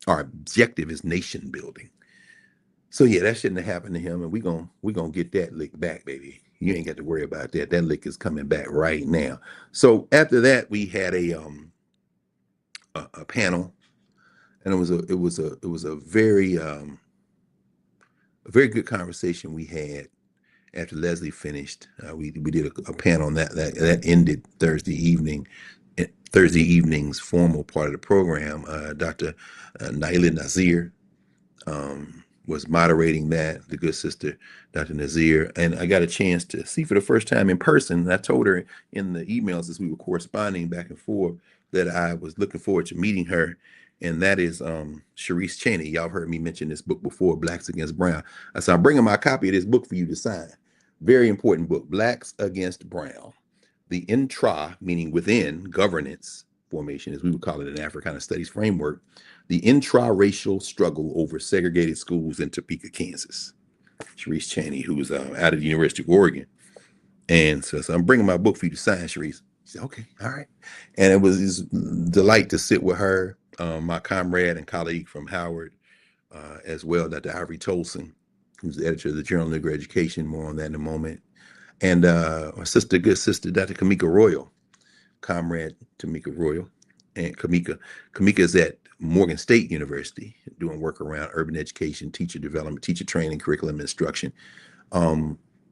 Our objective is nation building. So yeah, that shouldn't have happened to him, and we're gonna get that lick back, baby. You ain't got to worry about that. That lick is coming back right now. So after that, we had a panel, and it was a very good conversation we had after Leslie finished. We did a panel on that ended Thursday evening's formal part of the program. Dr. Naila Nazir was moderating that, the good sister, Dr. Nazir. And I got a chance to see for the first time in person. And I told her in the emails as we were corresponding back and forth that I was looking forward to meeting her. And that is Sharice Cheney. Y'all heard me mention this book before, Blacks Against Brown. I said, I'm bringing my copy of this book for you to sign. Very important book, Blacks Against Brown. The intra, meaning within, governance formation, as we would call it in Africana Studies framework, the intra-racial struggle over segregated schools in Topeka, Kansas. Sharice Cheney, who was out of the University of Oregon. And so I'm bringing my book for you to sign, Sharice. She said, okay, all right. And it was a delight to sit with her, my comrade and colleague from Howard, as well, Dr. Ivory Tolson, who's the editor of the Journal of Negro Education. More on that in a moment. And our sister, good sister, Dr. Kamika Royal, comrade Tamika Royal. And Kamika is at Morgan State University doing work around urban education, teacher development, teacher training, curriculum instruction.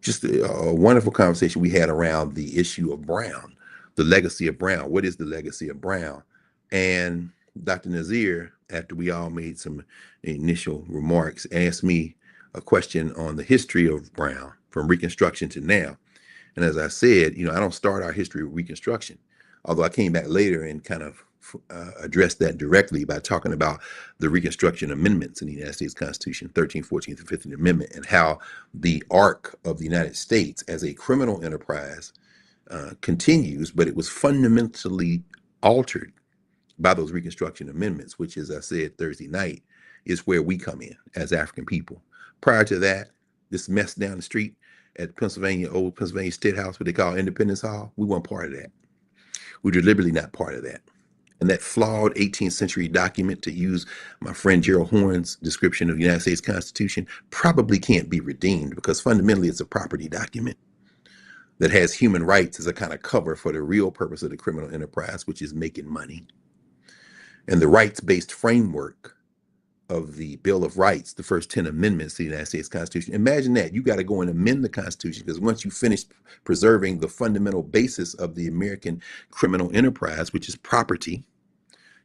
Just a wonderful conversation we had around the issue of Brown, the legacy of Brown. What is the legacy of Brown? And Dr. Nazir, after we all made some initial remarks, asked me a question on the history of Brown from Reconstruction to now. And as I said, I don't start our history with Reconstruction, although I came back later and kind of addressed that directly by talking about the Reconstruction amendments in the United States Constitution, 13th, 14th, and 15th Amendment, and how the arc of the United States as a criminal enterprise continues, but it was fundamentally altered by those Reconstruction amendments, which, as I said Thursday night, is where we come in as African people. Prior to that, this mess down the street at old Pennsylvania State House, what they call Independence Hall, we weren't part of that. We were deliberately not part of that. And that flawed 18th century document, to use my friend Gerald Horne's description of the United States Constitution, probably can't be redeemed because fundamentally it's a property document that has human rights as a kind of cover for the real purpose of the criminal enterprise, which is making money. And the rights-based framework of the Bill of Rights, the first 10 amendments to the United States Constitution. Imagine that. You got to go and amend the Constitution because once you finish preserving the fundamental basis of the American criminal enterprise, which is property,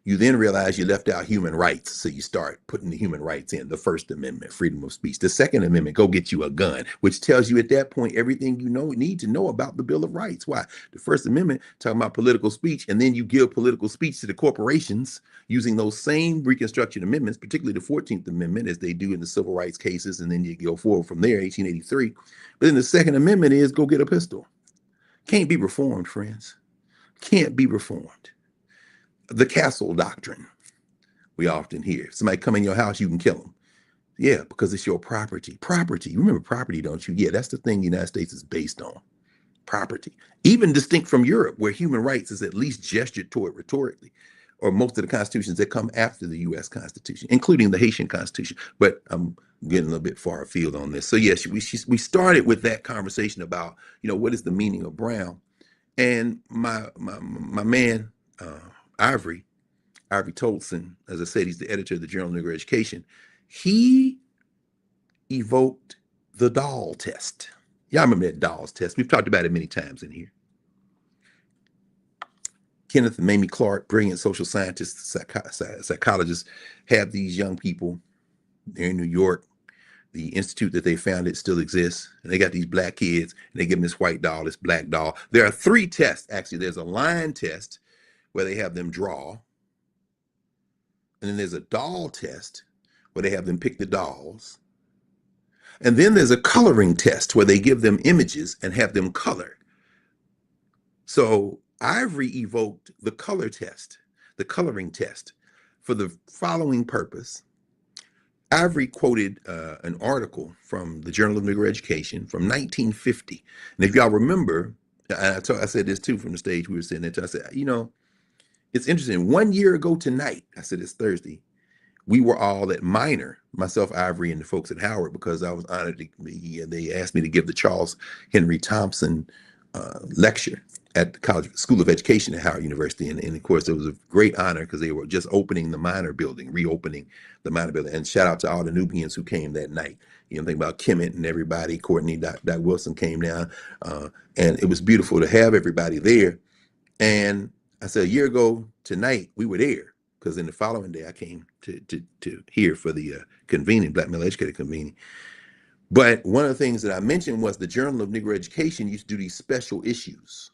You then realize you left out human rights. So you start putting the human rights in. The First Amendment, freedom of speech. The Second Amendment, go get you a gun, which tells you at that point everything you need to know about the Bill of Rights. Why? The First Amendment talking about political speech, and then you give political speech to the corporations using those same Reconstruction amendments, particularly the 14th Amendment, as they do in the civil rights cases, and then you go forward from there, 1883. But then the Second Amendment is go get a pistol. Can't be reformed, friends. Can't be reformed. The castle doctrine, we often hear. Somebody come in your house, you can kill them. Yeah, because it's your property. Property. You remember property, don't you? Yeah, that's the thing the United States is based on. Property. Even distinct from Europe, where human rights is at least gestured toward rhetorically, or most of the constitutions that come after the U.S. Constitution, including the Haitian Constitution. But I'm getting a little bit far afield on this. So yes, we started with that conversation about, what is the meaning of brown? And my man, Ivory Tolson, as I said, he's the editor of the Journal of Negro Education. He evoked the doll test. Y'all remember that dolls test? We've talked about it many times in here. Kenneth and Mamie Clark, brilliant social scientists, psychologists, have these young people. They're in New York. The institute that they founded still exists. And they got these black kids, and they give them this white doll, this black doll. There are 3 tests, actually. There's a line test where they have them draw. And then there's a doll test where they have them pick the dolls. And then there's a coloring test where they give them images and have them color. So Ivory evoked the color test, the coloring test, for the following purpose. Ivory quoted an article from the Journal of Negro Education from 1950. And if y'all remember, I said this too from the stage we were sitting at, I said, it's interesting. 1 year ago tonight, I said it's Thursday, we were all at Minor, myself, Ivory, and the folks at Howard, because I was honored they asked me to give the Charles Henry Thompson lecture at the School of Education at Howard University. And of course, it was a great honor because they were just opening the Minor building, reopening the Minor building. And shout out to all the Nubians who came that night. Think about Kemet and everybody, Courtney, Doc Wilson came down. And it was beautiful to have everybody there. And I said, a year ago tonight, we were there, because in the following day, I came to here for the convening, Black Male Educator Convening. But one of the things that I mentioned was the Journal of Negro Education used to do these special issues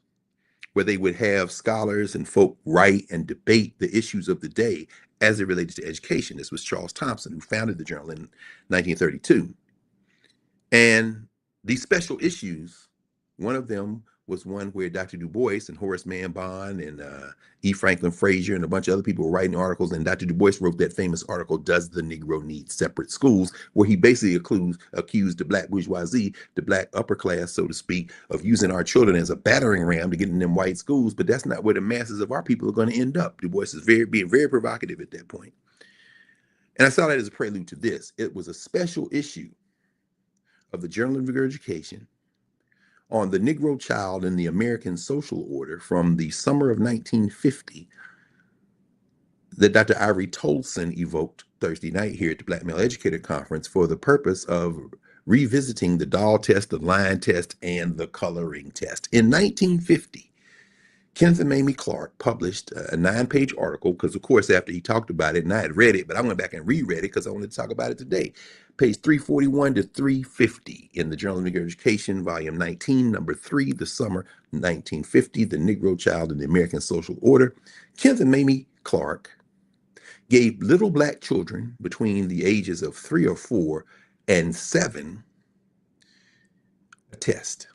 where they would have scholars and folk write and debate the issues of the day as it related to education. This was Charles Thompson, who founded the journal in 1932. And these special issues, one of them was one where Dr. Du Bois and Horace Mann Bond and E. Franklin Frazier and a bunch of other people were writing articles. And Dr. Du Bois wrote that famous article, Does the Negro Need Separate Schools?, where he basically accused the black bourgeoisie, the black upper class, so to speak, of using our children as a battering ram to get in them white schools. But that's not where the masses of our people are going to end up. Du Bois is being very provocative at that point. And I saw that as a prelude to this. It was a special issue of the Journal of Negro Education on the Negro child in the American social order from the summer of 1950 that Dr. Ivory Tolson evoked Thursday night here at the Black Male Educator Conference for the purpose of revisiting the doll test, the line test, and the coloring test. In 1950, Kenneth and Mamie Clark published a 9-page article, because of course after he talked about it, and I had read it, but I went back and reread it because I wanted to talk about it today. Page 341 to 350 in the Journal of Negro Education, volume 19, number 3, the summer 1950, The Negro Child in the American Social Order. Kenneth and Mamie Clark gave little black children between the ages of 3 or 4 and 7 a test.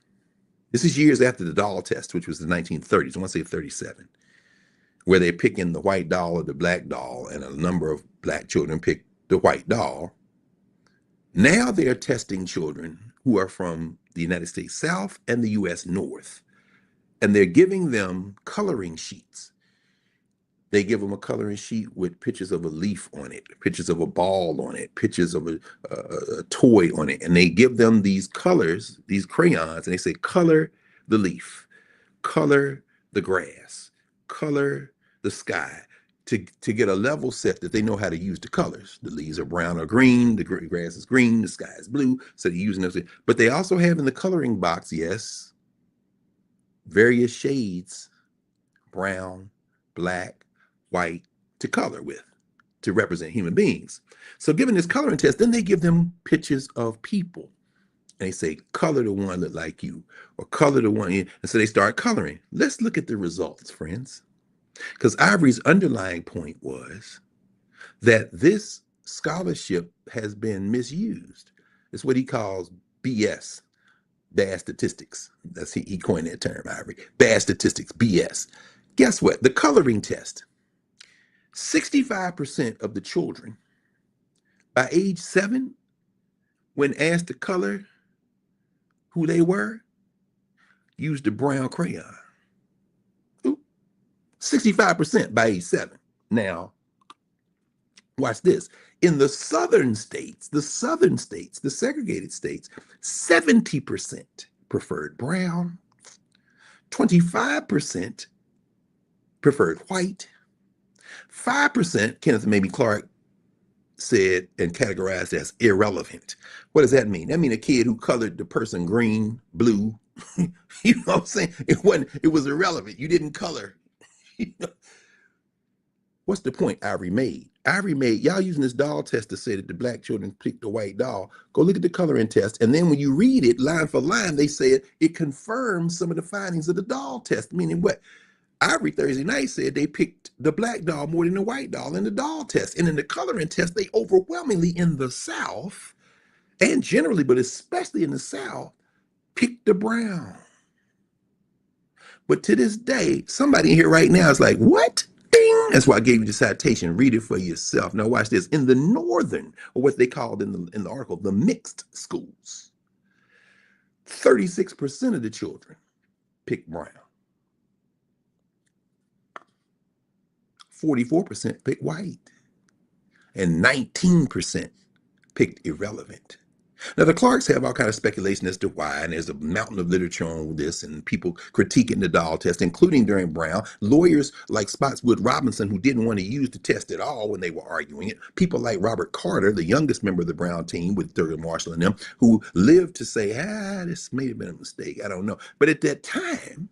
This is years after the doll test, which was the 1930s, I want to say 37, where they pick in the white doll or the black doll, and a number of black children pick the white doll. Now they're testing children who are from the United States South and the U.S. North, and they're giving them coloring sheets. They give them a coloring sheet with pictures of a leaf on it, pictures of a ball on it, pictures of a toy on it, and they give them these colors, these crayons, and they say, color the leaf, color the grass, color the sky, to get a level set that they know how to use the colors. The leaves are brown or green, the grass is green, the sky is blue, so they're using those. But they also have in the coloring box, yes, various shades: brown, black, white, to color with, to represent human beings. So given this coloring test, then they give them pictures of people. And they say, color the one that like you, or color the one. And so they start coloring. Let's look at the results, friends. Because Ivory's underlying point was that this scholarship has been misused. It's what he calls BS, bad statistics. That's he coined that term, Ivory. Bad statistics, BS. Guess what? The coloring test. 65% of the children by age 7, when asked to color who they were, used a brown crayon. 65% by age 7. Now, watch this. In the southern states, the segregated states, 70% preferred brown, 25% preferred white, 5%, Kenneth Mamie Clark said and categorized as irrelevant. What does that mean? That means a kid who colored the person green, blue, you know what I'm saying? It was irrelevant. You didn't color. You know? What's the point Ivory made? Ivory made, y'all using this doll test to say that the black children picked the white doll. Go look at the coloring test. And then when you read it line for line, they say it confirms some of the findings of the doll test. Meaning what? Ivory Thursday night said they picked the black doll more than the white doll in the doll test. And in the coloring test, they overwhelmingly in the South, and generally, but especially in the South, picked the brown. But to this day, somebody here right now is like, what? Ding! That's why I gave you the citation. Read it for yourself. Now watch this. In the northern, or what they called in the article, the mixed schools, 36% of the children picked brown. 44% picked white. And 19% picked irrelevant. Now, the Clarks have all kind of speculation as to why, and there's a mountain of literature on this, and people critiquing the doll test, including during Brown. Lawyers like Spotswood Robinson, who didn't want to use the test at all when they were arguing it. People like Robert Carter, the youngest member of the Brown team with Thurgood Marshall and them, who lived to say, this may have been a mistake. I don't know. But at that time,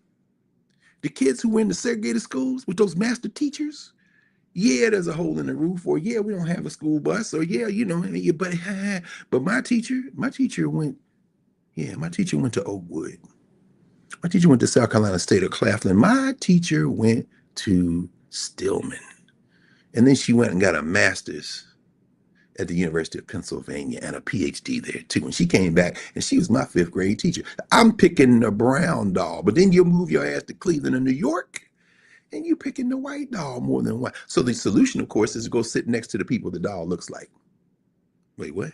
the kids who were in the segregated schools with those master teachers, yeah, there's a hole in the roof, or yeah, we don't have a school bus, or yeah, you know, but my teacher went to Oakwood. My teacher went to South Carolina State or Claflin. My teacher went to Stillman. And then she went and got a master's at the University of Pennsylvania and a PhD there too. And she came back and she was my 5th grade teacher. I'm picking the brown doll, but then you move your ass to Cleveland and New York, and you picking the white doll more than white. So the solution, of course, is to go sit next to the people the doll looks like. Wait, what?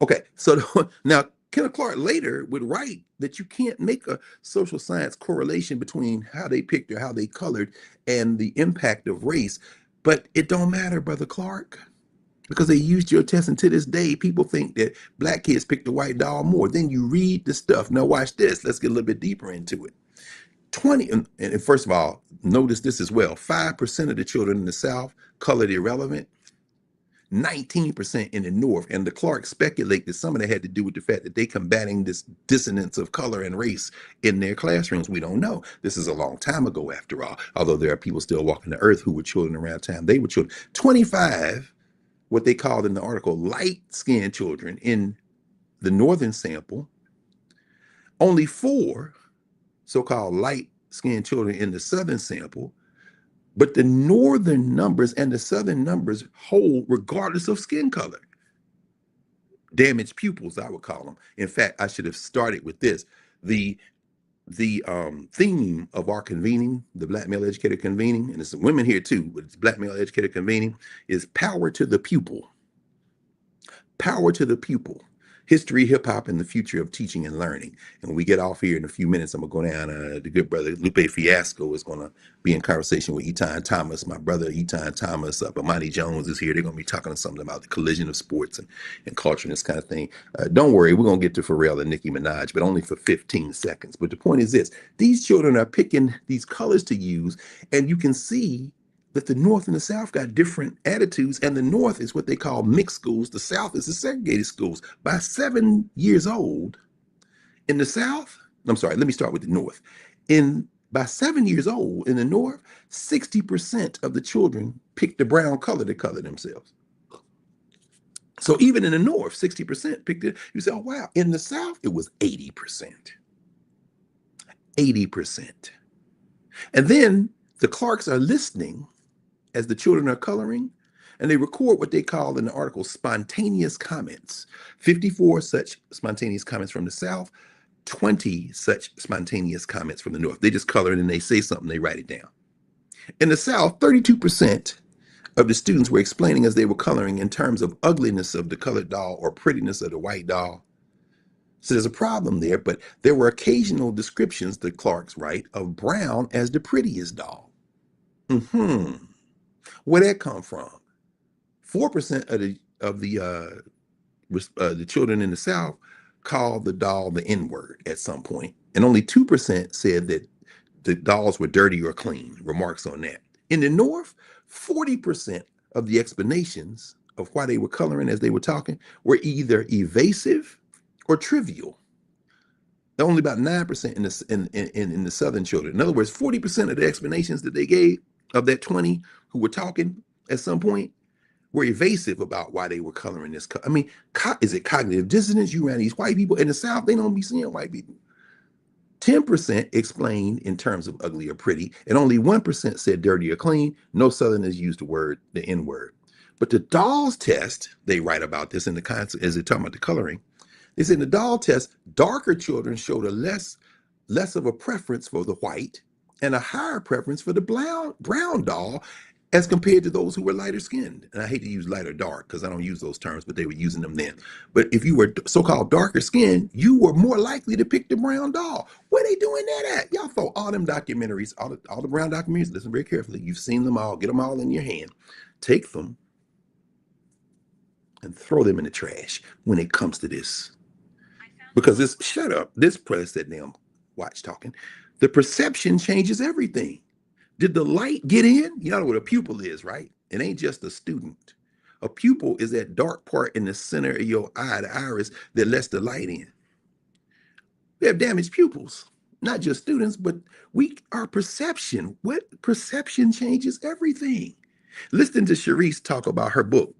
Okay, so now Kenneth Clark later would write that you can't make a social science correlation between how they picked or how they colored and the impact of race. But it don't matter, Brother Clark, because they used your test, and to this day, people think that black kids pick the white doll more. Then you read the stuff. Now watch this. Let's get a little bit deeper into it. 20, and first of all, notice this as well. 5% of the children in the South colored irrelevant, 19% in the North. And the Clark speculate that some of that had to do with the fact that they combating this dissonance of color and race in their classrooms. We don't know. This is a long time ago, after all, although there are people still walking the earth who were children around time they were children. 25, what they called in the article, light-skinned children in the northern sample. Only 4 so-called light-skinned children in the southern sample, but the northern numbers and the southern numbers hold regardless of skin color. Damaged pupils, I would call them. In fact, I should have started with this. The theme of our convening, the Black Male Educator Convening, and there's some women here too, but it's Black Male Educator Convening, is power to the pupil. Power to the pupil. History, hip hop, and the future of teaching and learning. And when we get off here in a few minutes, I'm going to go down. The good brother Lupe Fiasco is going to be in conversation with Eton Thomas. My brother Eton Thomas, Amani Jones is here. They're going to be talking something about the collision of sports and culture and this kind of thing. Don't worry, we're going to get to Pharrell and Nicki Minaj, but only for 15 seconds. But the point is this: these children are picking these colors to use, and you can see that the North and the South got different attitudes, and the North is what they call mixed schools. The South is the segregated schools. By In the South, I'm sorry, let me start with the North. By 7 years old in the North, 60% of the children picked the brown color to color themselves. So even in the North, 60% picked it. You say, oh, wow. In the South, it was 80%. 80%. And then the Clarks are listening as the children are coloring, and they record what they call in the article spontaneous comments. 54 such spontaneous comments from the South, 20 such spontaneous comments from the North. They just color it and they say something, they write it down. In the South, 32% of the students were explaining as they were coloring in terms of ugliness of the colored doll or prettiness of the white doll. So there's a problem there, but there were occasional descriptions, the Clarks write, of brown as the prettiest doll. Where'd that come from? 4% of the children in the South called the doll the N-word at some point, and only 2% said that the dolls were dirty or clean. Remarks on that. In the North, 40% of the explanations of why they were coloring as they were talking were either evasive or trivial. Only about 9% in the Southern children. In other words, 40% of the explanations that they gave of that 20 who were talking at some point were evasive about why they were coloring this. I mean, is it cognitive dissonance? You around these white people in the South, they don't be seeing white people. 10% explained in terms of ugly or pretty, and only 1% said dirty or clean. No Southerners used the N-word. But the dolls test, they write about this in the concept as they're talking about the coloring. They said in the doll test, darker children showed a less of a preference for the white and a higher preference for the brown doll as compared to those who were lighter skinned. And I hate to use light or dark because I don't use those terms, but they were using them then. But if you were so-called darker skinned, you were more likely to pick the brown doll. Where they doing that at? Y'all throw all them documentaries, all the brown documentaries, listen very carefully. You've seen them all, get them all in your hand. Take them and throw them in the trash when it comes to this. Because this press that damn watch talking. The perception changes everything. Did the light get in? You know what a pupil is, right? It ain't just a student. A pupil is that dark part in the center of your eye, the iris, that lets the light in. We have damaged pupils, not just students, but our perception. What perception changes everything. Listen to Sharice talk about her book.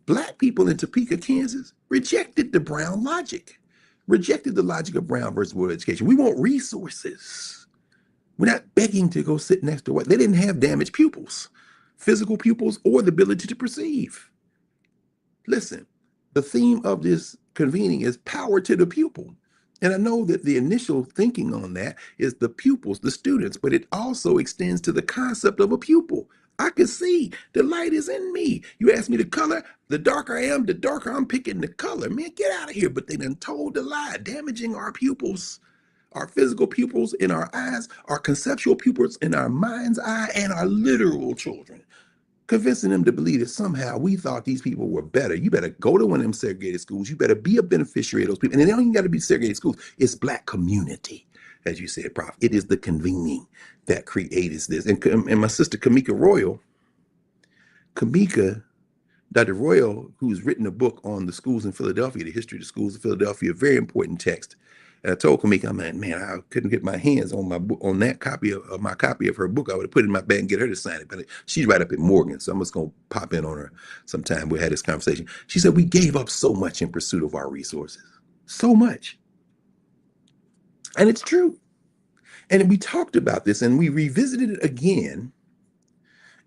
Black people in Topeka, Kansas, rejected the Brown logic, rejected the logic of Brown versus world education. We want resources. We're not begging to go sit next to what they didn't have damaged pupils, physical pupils, or the ability to perceive. Listen, the theme of this convening is power to the pupil. And I know that the initial thinking on that is the pupils, the students, but it also extends to the concept of a pupil. I can see the light is in me. You ask me the color, the darker I am, the darker I'm picking the color. Man, get out of here. But they done told the lie, damaging our pupils, our physical pupils in our eyes, our conceptual pupils in our mind's eye, and our literal children. Convincing them to believe that somehow we thought these people were better. You better go to one of them segregated schools. You better be a beneficiary of those people. And they don't even got to be segregated schools. It's Black community, as you said, Prof. It is the convening that creates this. And my sister, Kamika Royal, Dr. Royal, who's written a book on the schools in Philadelphia, the history of the schools in Philadelphia, a very important text. And I told Kamika, I'm like, man, I couldn't get my hands on my book, on that copy of my copy of her book. I would have put it in my bag and get her to sign it. But she's right up at Morgan, so I'm just going to pop in on her sometime. We had this conversation. She said, we gave up so much in pursuit of our resources. So much. And it's true. And we talked about this and we revisited it again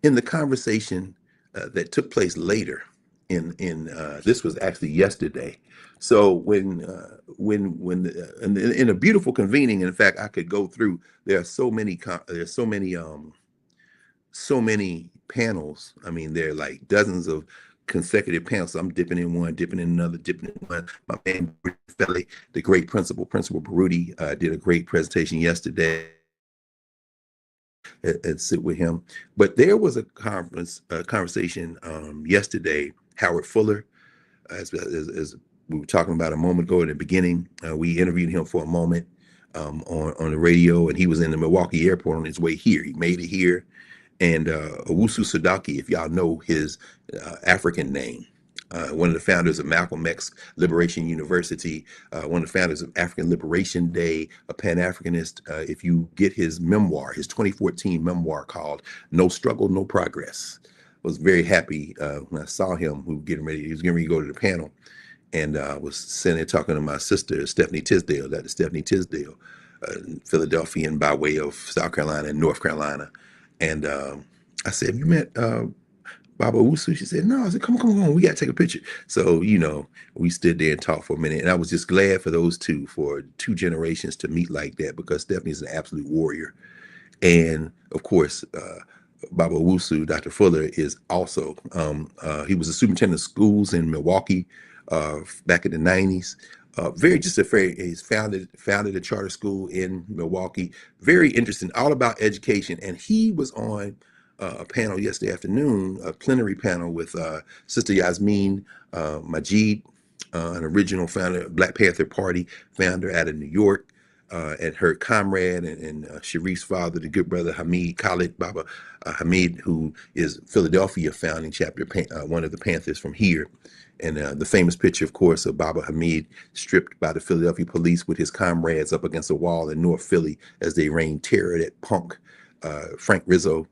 in the conversation that took place later. This was actually yesterday. So when in a beautiful convening, in fact, I could go through. There are so many panels. I mean, there are like dozens of consecutive panels. So I'm dipping in one, dipping in another, dipping in one. My man, the great Principal Baruti, did a great presentation yesterday. And sit with him. But there was a conversation yesterday. Howard Fuller, as we were talking about a moment ago in the beginning, we interviewed him for a moment on the radio, and he was in the Milwaukee airport on his way here. He made it here. And Owusu Sadaki, if y'all know his African name, one of the founders of Malcolm X Liberation University, one of the founders of African Liberation Day, a Pan-Africanist. If you get his memoir, his 2014 memoir called No Struggle, No Progress, was very happy when I saw him. He was getting ready to go to the panel, and was sitting there talking to my sister, Stephanie Tisdale, Dr. Stephanie Tisdale, Philadelphian by way of South Carolina and North Carolina. And I said, "Have you met Baba Owusu?" She said, "No." I said, come on, we got to take a picture. So, we stood there and talked for a minute. And I was just glad for those two, for two generations to meet like that, because Stephanie is an absolute warrior. And of course, Baba Owusu, Dr. Fuller, is also, he was a superintendent of schools in Milwaukee back in the 90s. He's founded a charter school in Milwaukee. Very interesting, all about education. And he was on a panel yesterday afternoon, a plenary panel with Sister Yasmin Majid, an original founder, Black Panther Party founder out of New York, and her comrade and Sharif's father, the good brother Hamid Khalid Baba Hamid, who is Philadelphia founding chapter, one of the Panthers from here. And the famous picture, of course, of Baba Hamid stripped by the Philadelphia police with his comrades up against a wall in North Philly as they rained terror at punk Frank Rizzo.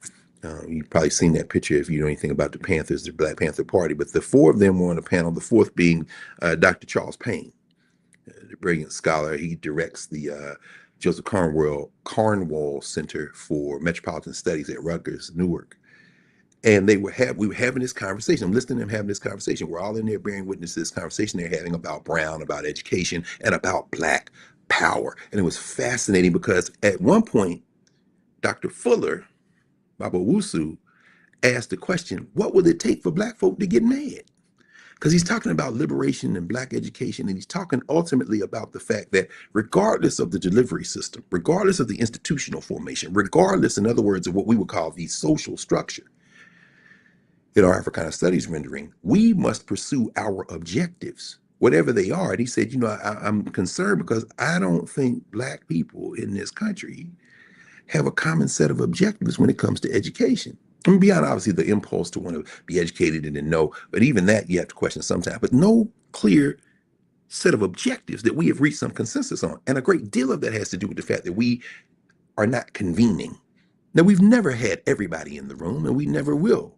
You've probably seen that picture if you know anything about the Panthers, the Black Panther Party. But the four of them were on the panel, the fourth being Dr. Charles Payne, the brilliant scholar. He directs the Joseph Cornwall Center for Metropolitan Studies at Rutgers, Newark. And we were having this conversation. I'm listening to them having this conversation. We're all in there bearing witness to this conversation they're having about Brown, about education, and about Black power. And it was fascinating because at one point, Dr. Fuller, Baba Owusu, asked the question, what will it take for Black folk to get mad? Because he's talking about liberation and Black education, and he's talking ultimately about the fact that regardless of the delivery system, regardless of the institutional formation, regardless, in other words, of what we would call the social structure, in our Africana Studies rendering, we must pursue our objectives, whatever they are. And he said, I'm concerned because I don't think Black people in this country have a common set of objectives when it comes to education. I mean, beyond obviously the impulse to want to be educated and then know, but even that you have to question sometimes, but no clear set of objectives that we have reached some consensus on. And a great deal of that has to do with the fact that we are not convening. Now, we've never had everybody in the room, and we never will.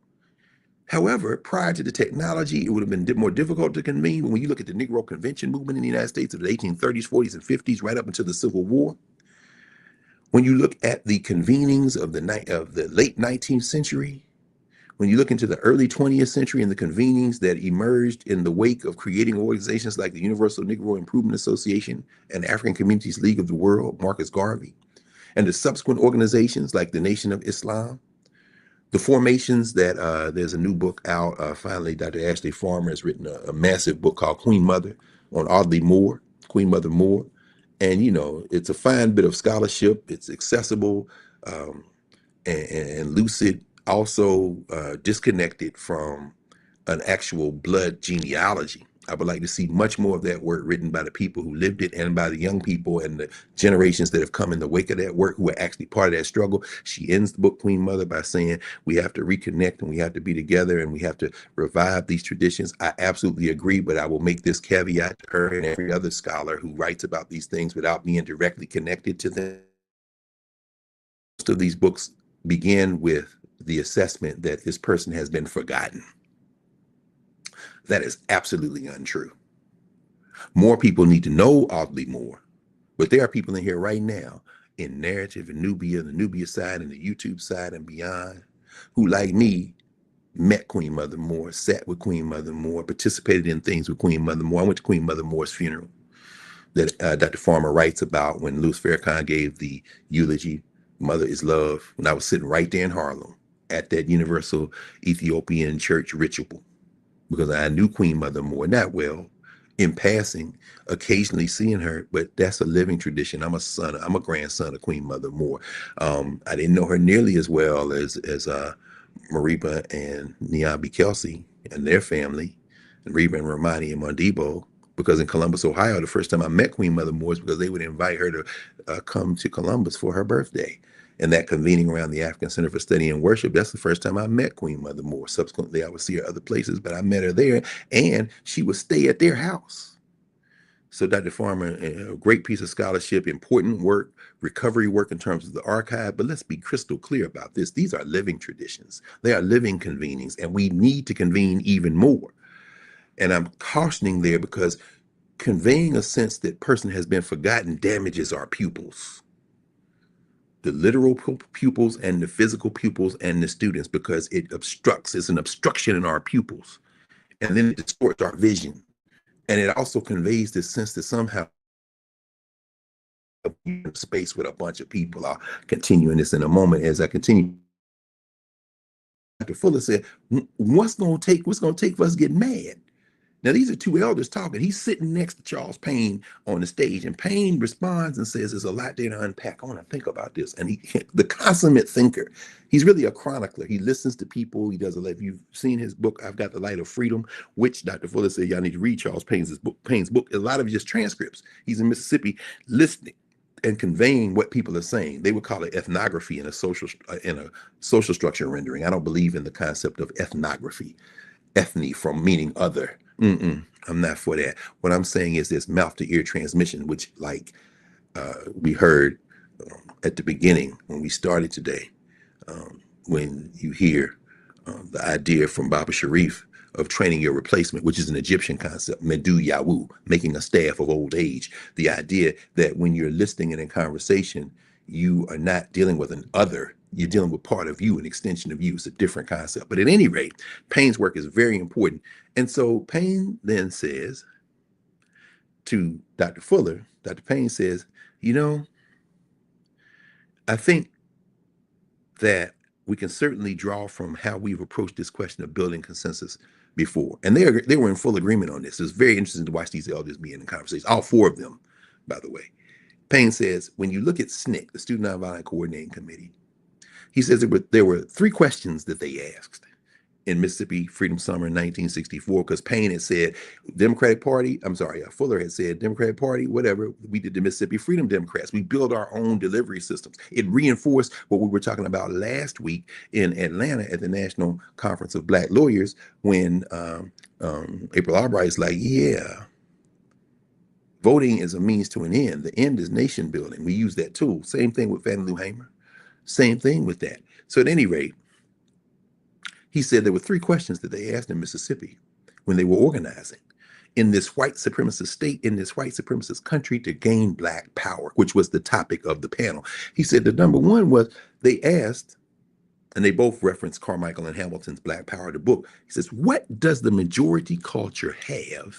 However, prior to the technology, it would have been more difficult to convene. When you look at the Negro Convention movement in the United States of the 1830s, 40s, and 50s, right up until the Civil War, when you look at the convenings of the late 19th century, when you look into the early 20th century and the convenings that emerged in the wake of creating organizations like the Universal Negro Improvement Association and African Communities League of the World, Marcus Garvey, and the subsequent organizations like the Nation of Islam, the formations that there's a new book out. Finally, Dr. Ashley Farmer has written a massive book called Queen Mother on Audley Moore, Queen Mother Moore. And, it's a fine bit of scholarship. It's accessible and lucid, also disconnected from an actual blood genealogy. I would like to see much more of that work written by the people who lived it and by the young people and the generations that have come in the wake of that work who are actually part of that struggle. She ends the book, Queen Mother, by saying we have to reconnect and we have to be together and we have to revive these traditions. I absolutely agree, but I will make this caveat to her and every other scholar who writes about these things without being directly connected to them. Most of these books begin with the assessment that this person has been forgotten. That is absolutely untrue. More people need to know Audley Moore, but there are people in here right now in Knarrative and Nubia, the Nubia side and the YouTube side and beyond, who, like me, met Queen Mother Moore, sat with Queen Mother Moore, participated in things with Queen Mother Moore. I went to Queen Mother Moore's funeral that Dr. Farmer writes about when Louis Farrakhan gave the eulogy, Mother is Love, when I was sitting right there in Harlem at that Universal Ethiopian Church ritual, because I knew Queen Mother Moore not well, in passing, occasionally seeing her, but that's a living tradition. I'm a grandson of Queen Mother Moore. I didn't know her nearly as well as Mariba and Niambi Kelsey and their family, and Reba and Romani and Mondibo, because in Columbus, Ohio, the first time I met Queen Mother Moore is because they would invite her to come to Columbus for her birthday. and that convening around the African Center for Study and Worship, that's the first time I met Queen Mother Moore. Subsequently, I would see her other places, but I met her there, and she would stay at their house. So Dr. Farmer, a great piece of scholarship, important work, recovery work in terms of the archive. But let's be crystal clear about this. These are living traditions. They are living convenings, and we need to convene even more. And I'm cautioning there because conveying a sense that person has been forgotten damages our pupils, the literal pupils and the physical pupils and the students, because it obstructs. It's an obstruction in our pupils. And then it distorts our vision. And it also conveys this sense that somehow space with a bunch of people. I'll continue in this in a moment as I continue. Dr. Fuller said, what's going to take for us to get mad? Now, these are two elders talking. He's sitting next to Charles Payne on the stage, and Payne responds and says, there's a lot there to unpack. I want to think about this. And the consummate thinker, he's really a chronicler. He listens to people. He does a lot. If you've seen his book, I've Got the Light of Freedom, which Dr. Fuller said, y'all need to read Charles Payne's book. A lot of it just transcripts. He's in Mississippi listening and conveying what people are saying. They would call it ethnography in a social structure rendering. I don't believe in the concept of ethnography. Ethne from meaning other. I'm not for that. What I'm saying is this mouth to ear transmission, which like we heard at the beginning when we started today, when you hear the idea from Baba Sharif of training your replacement, which is an Egyptian concept, Medu Yawu, making a staff of old age. The idea that when you're listening and in conversation, you are not dealing with an other, you're dealing with part of you, an extension of you. It's a different concept. But at any rate, Payne's work is very important. And so Payne then says to Dr. Fuller, Dr. Payne says, I think that we can certainly draw from how we've approached this question of building consensus before. And they were in full agreement on this. It was very interesting to watch these elders be in the conversation, all four of them, by the way. Payne says, when you look at SNCC, the Student Nonviolent Coordinating Committee, he says there were three questions that they asked in Mississippi Freedom Summer in 1964, because Payne had said, Fuller had said, Democratic Party, whatever, we did the Mississippi Freedom Democrats. We build our own delivery systems. It reinforced what we were talking about last week in Atlanta at the National Conference of Black Lawyers, when April Albright's like, yeah, voting is a means to an end. The end is nation building. We use that tool. Same thing with Fannie Lou Hamer. Same thing with that. So at any rate, he said there were three questions that they asked in Mississippi when they were organizing in this white supremacist state, in this white supremacist country, to gain Black power, which was the topic of the panel. He said the number one was they asked, and they both referenced Carmichael and Hamilton's Black Power, the book. He says, what does the majority culture have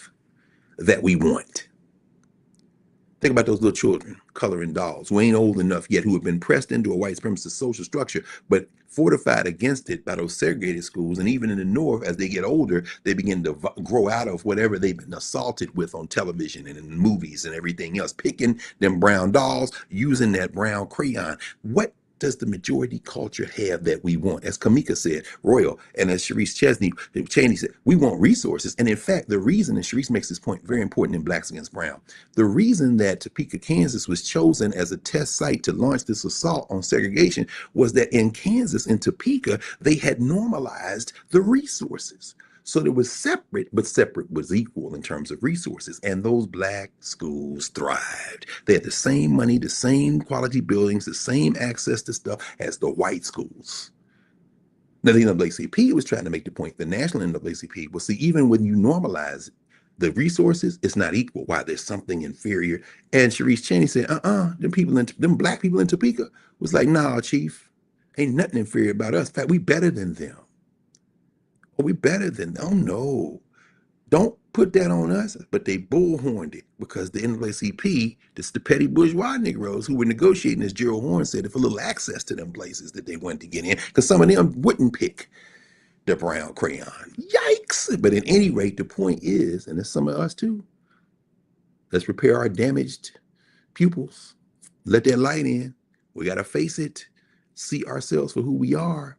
that we want? Think about those little children coloring dolls who ain't old enough yet, who have been pressed into a white supremacist social structure, but fortified against it by those segregated schools. And even in the North, as they get older, they begin to grow out of whatever they've been assaulted with on television and in movies and everything else, picking them brown dolls, using that brown crayon. What does the majority culture have that we want? As Kamika said, Royal, and as Sharice Chaney said, we want resources. And in fact, the reason, and Sharice makes this point very important in Blacks Against Brown, the reason that Topeka, Kansas was chosen as a test site to launch this assault on segregation was that in Kansas, in Topeka, they had normalized the resources. So it was separate, but separate was equal in terms of resources. And those Black schools thrived. They had the same money, the same quality buildings, the same access to stuff as the white schools. Now, the NAACP was trying to make the point, the national NAACP, well, see, even when you normalize the resources, it's not equal. Why? There's something inferior. And Sharice Chaney said, them Black people in Topeka was like, nah, Chief, ain't nothing inferior about us. In fact, we better than them. We better than, oh no, don't put that on us. But they bullhorned it because the NAACP, this the petty bourgeois Negroes who were negotiating, as Gerald Horne said, for a little access to them places that they wanted to get in, because some of them wouldn't pick the brown crayon. Yikes. But at any rate, the point is, and it's some of us too, let's repair our damaged pupils. Let that light in. We got to face it, see ourselves for who we are.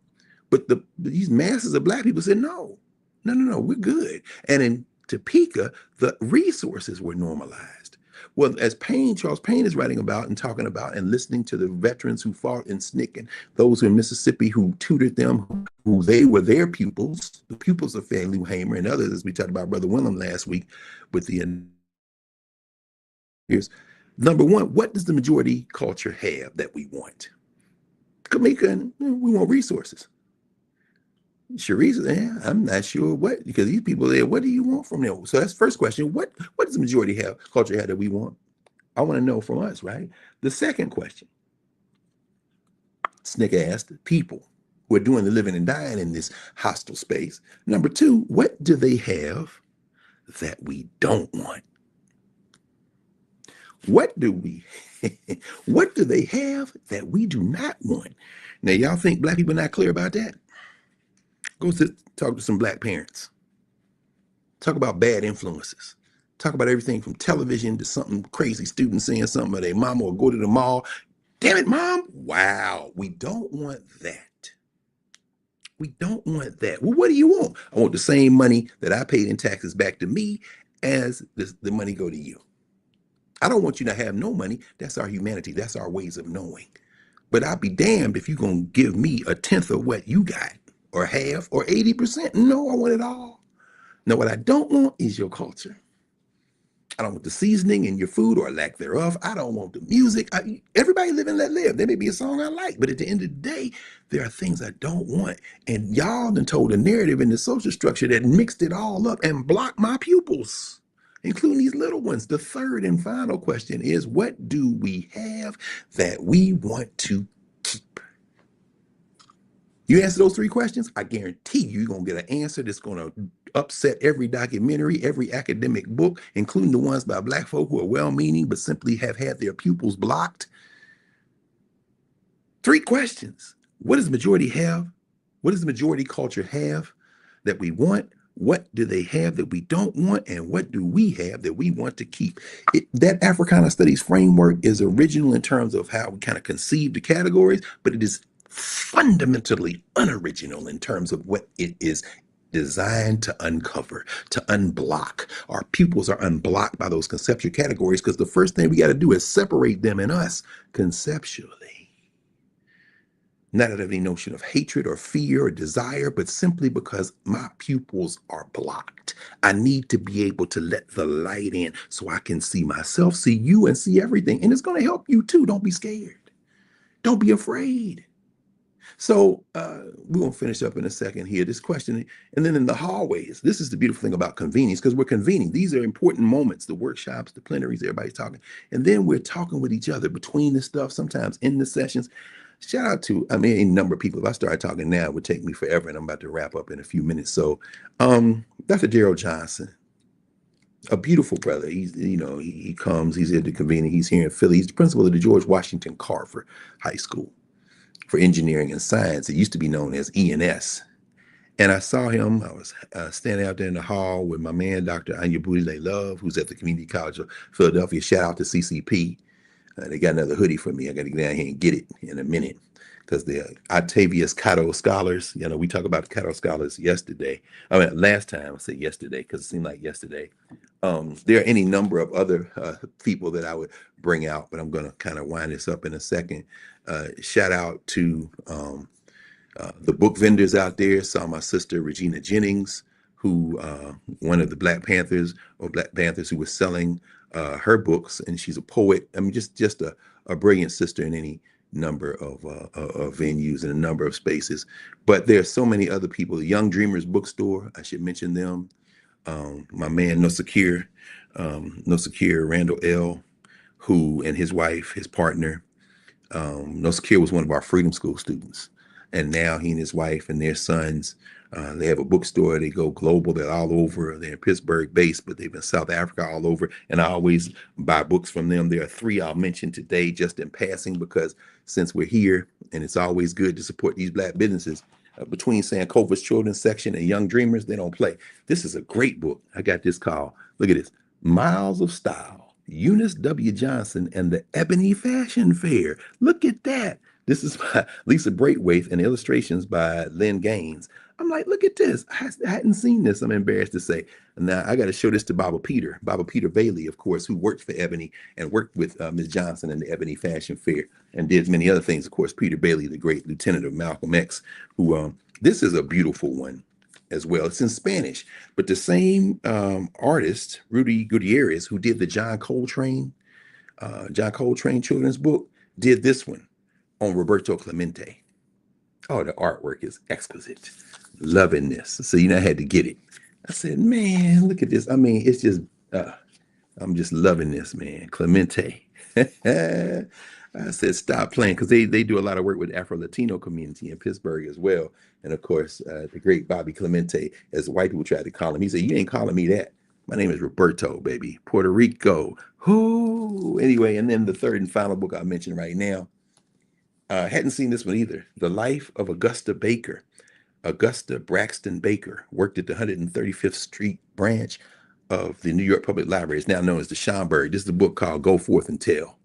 But these masses of Black people said, no, we're good. And in Topeka, the resources were normalized. Well, as Charles Payne is writing about and talking about and listening to the veterans who fought in SNCC and those in Mississippi who tutored them, who they were their pupils, the pupils of Fannie Hamer and others, as we talked about Brother Willem last week with the years. Number one, what does the majority culture have that we want? Kamika, we want resources. Sharice, I'm not sure what, because these people there, what do you want from them? So that's the first question. What does the majority culture have that we want? I want to know from us, right? The second question, SNCC asked people who are doing the living and dying in this hostile space. Number two, what do they have that we don't want? What do they have that we do not want? Now, y'all think Black people not clear about that? Go talk to some Black parents. Talk about bad influences. Talk about everything from television to something crazy, students saying something, or their mama will go to the mall. Damn it, mom. Wow, we don't want that. We don't want that. Well, what do you want? I want the same money that I paid in taxes back to me as the money go to you. I don't want you to have no money. That's our humanity. That's our ways of knowing. But I'll be damned if you're going to give me a tenth of what you got, or half, or 80%. No, I want it all. Now, what I don't want is your culture. I don't want the seasoning in your food or lack thereof. I don't want the music. Everybody live and let live. There may be a song I like, but at the end of the day, there are things I don't want. And y'all done told a narrative in the social structure that mixed it all up and blocked my pupils, including these little ones. The third and final question is, what do we have that we want to keep? You answer those three questions, I guarantee you're going to get an answer that's going to upset every documentary, every academic book, including the ones by Black folk who are well-meaning but simply have had their pupils blocked. Three questions. What does the majority have? What does the majority culture have that we want? What do they have that we don't want? And what do we have that we want to keep? That Africana Studies framework is original in terms of how we kind of conceive the categories, but it is fundamentally unoriginal in terms of what it is designed to uncover, to unblock. Our pupils are unblocked by those conceptual categories because the first thing we got to do is separate them and us conceptually. Not out of any notion of hatred or fear or desire, but simply because my pupils are blocked. I need to be able to let the light in so I can see myself, see you, and see everything. And it's going to help you too. Don't be scared. Don't be afraid. So we're going to finish up in a second here, this question. And then in the hallways, this is the beautiful thing about convenings, because we're convening. These are important moments, the workshops, the plenaries, everybody's talking. And then we're talking with each other between the stuff, sometimes in the sessions. Shout out to, a number of people. If I started talking now, it would take me forever, and I'm about to wrap up in a few minutes. So Dr. Gerald Johnson, a beautiful brother. He comes, he's at the convening, he's here in Philly. He's the principal of the George Washington Carver High School for Engineering and Science. It used to be known as ENS. And I saw him. I was standing out there in the hall with my man, Dr. Anya Boudile Love, who's at the Community College of Philadelphia. Shout out to CCP. They got another hoodie for me. I got to get down here and get it in a minute, because the Octavius Cato Scholars, we talked about the Cato Scholars last time. I said yesterday because it seemed like yesterday. There are any number of other people that I would bring out, but I'm going to kind of wind this up in a second. Shout out to the book vendors out there. Saw my sister Regina Jennings, who one of the Black Panthers who was selling her books, and she's a poet. Just a brilliant sister in any number of venues and a number of spaces. But there are so many other people. The Young Dreamers bookstore, I should mention them. My man Nosakir Randall L., who, and his wife, his partner, Nosakir was one of our Freedom School students. And now he and his wife and their sons, they have a bookstore. They go global. They're all over. They're in Pittsburgh based, but they've been South Africa all over. And I always buy books from them. There are three I'll mention today just in passing, because since we're here, and it's always good to support these Black businesses, between Sankofa's Children's Section and Young Dreamers, they don't play. This is a great book. I got this called, look at this, Miles of Style, Eunice W. Johnson and the Ebony Fashion Fair. Look at that. This is by Lisa Braithwaite and illustrations by Lynn Gaines. I'm like, look at this. I hadn't seen this. I'm embarrassed to say. Now I got to show this to Baba Peter Bailey, of course, who worked for Ebony and worked with Ms. Johnson in the Ebony Fashion Fair and did many other things. Of course, Peter Bailey, the great lieutenant of Malcolm X, who this is a beautiful one as well. It's in Spanish, but the same artist, Rudy Gutierrez, who did the John Coltrane children's book, did this one on Roberto Clemente. Oh, the artwork is exquisite. Loving this. So, I had to get it. I said, man, look at this. I mean, it's just, I'm just loving this, man. Clemente. I said, stop playing, because they do a lot of work with Afro-Latino community in Pittsburgh as well. And of course, the great Bobby Clemente, as white people tried to call him, he said, you ain't calling me that. My name is Roberto, baby. Puerto Rico. Whoo. Anyway, and then the third and final book I mentioned right now. Hadn't seen this one either. The Life of Augusta Baker. Augusta Braxton Baker worked at the 135th Street branch of the New York Public Library. It's now known as the Schomburg. This is a book called Go Forth and Tell.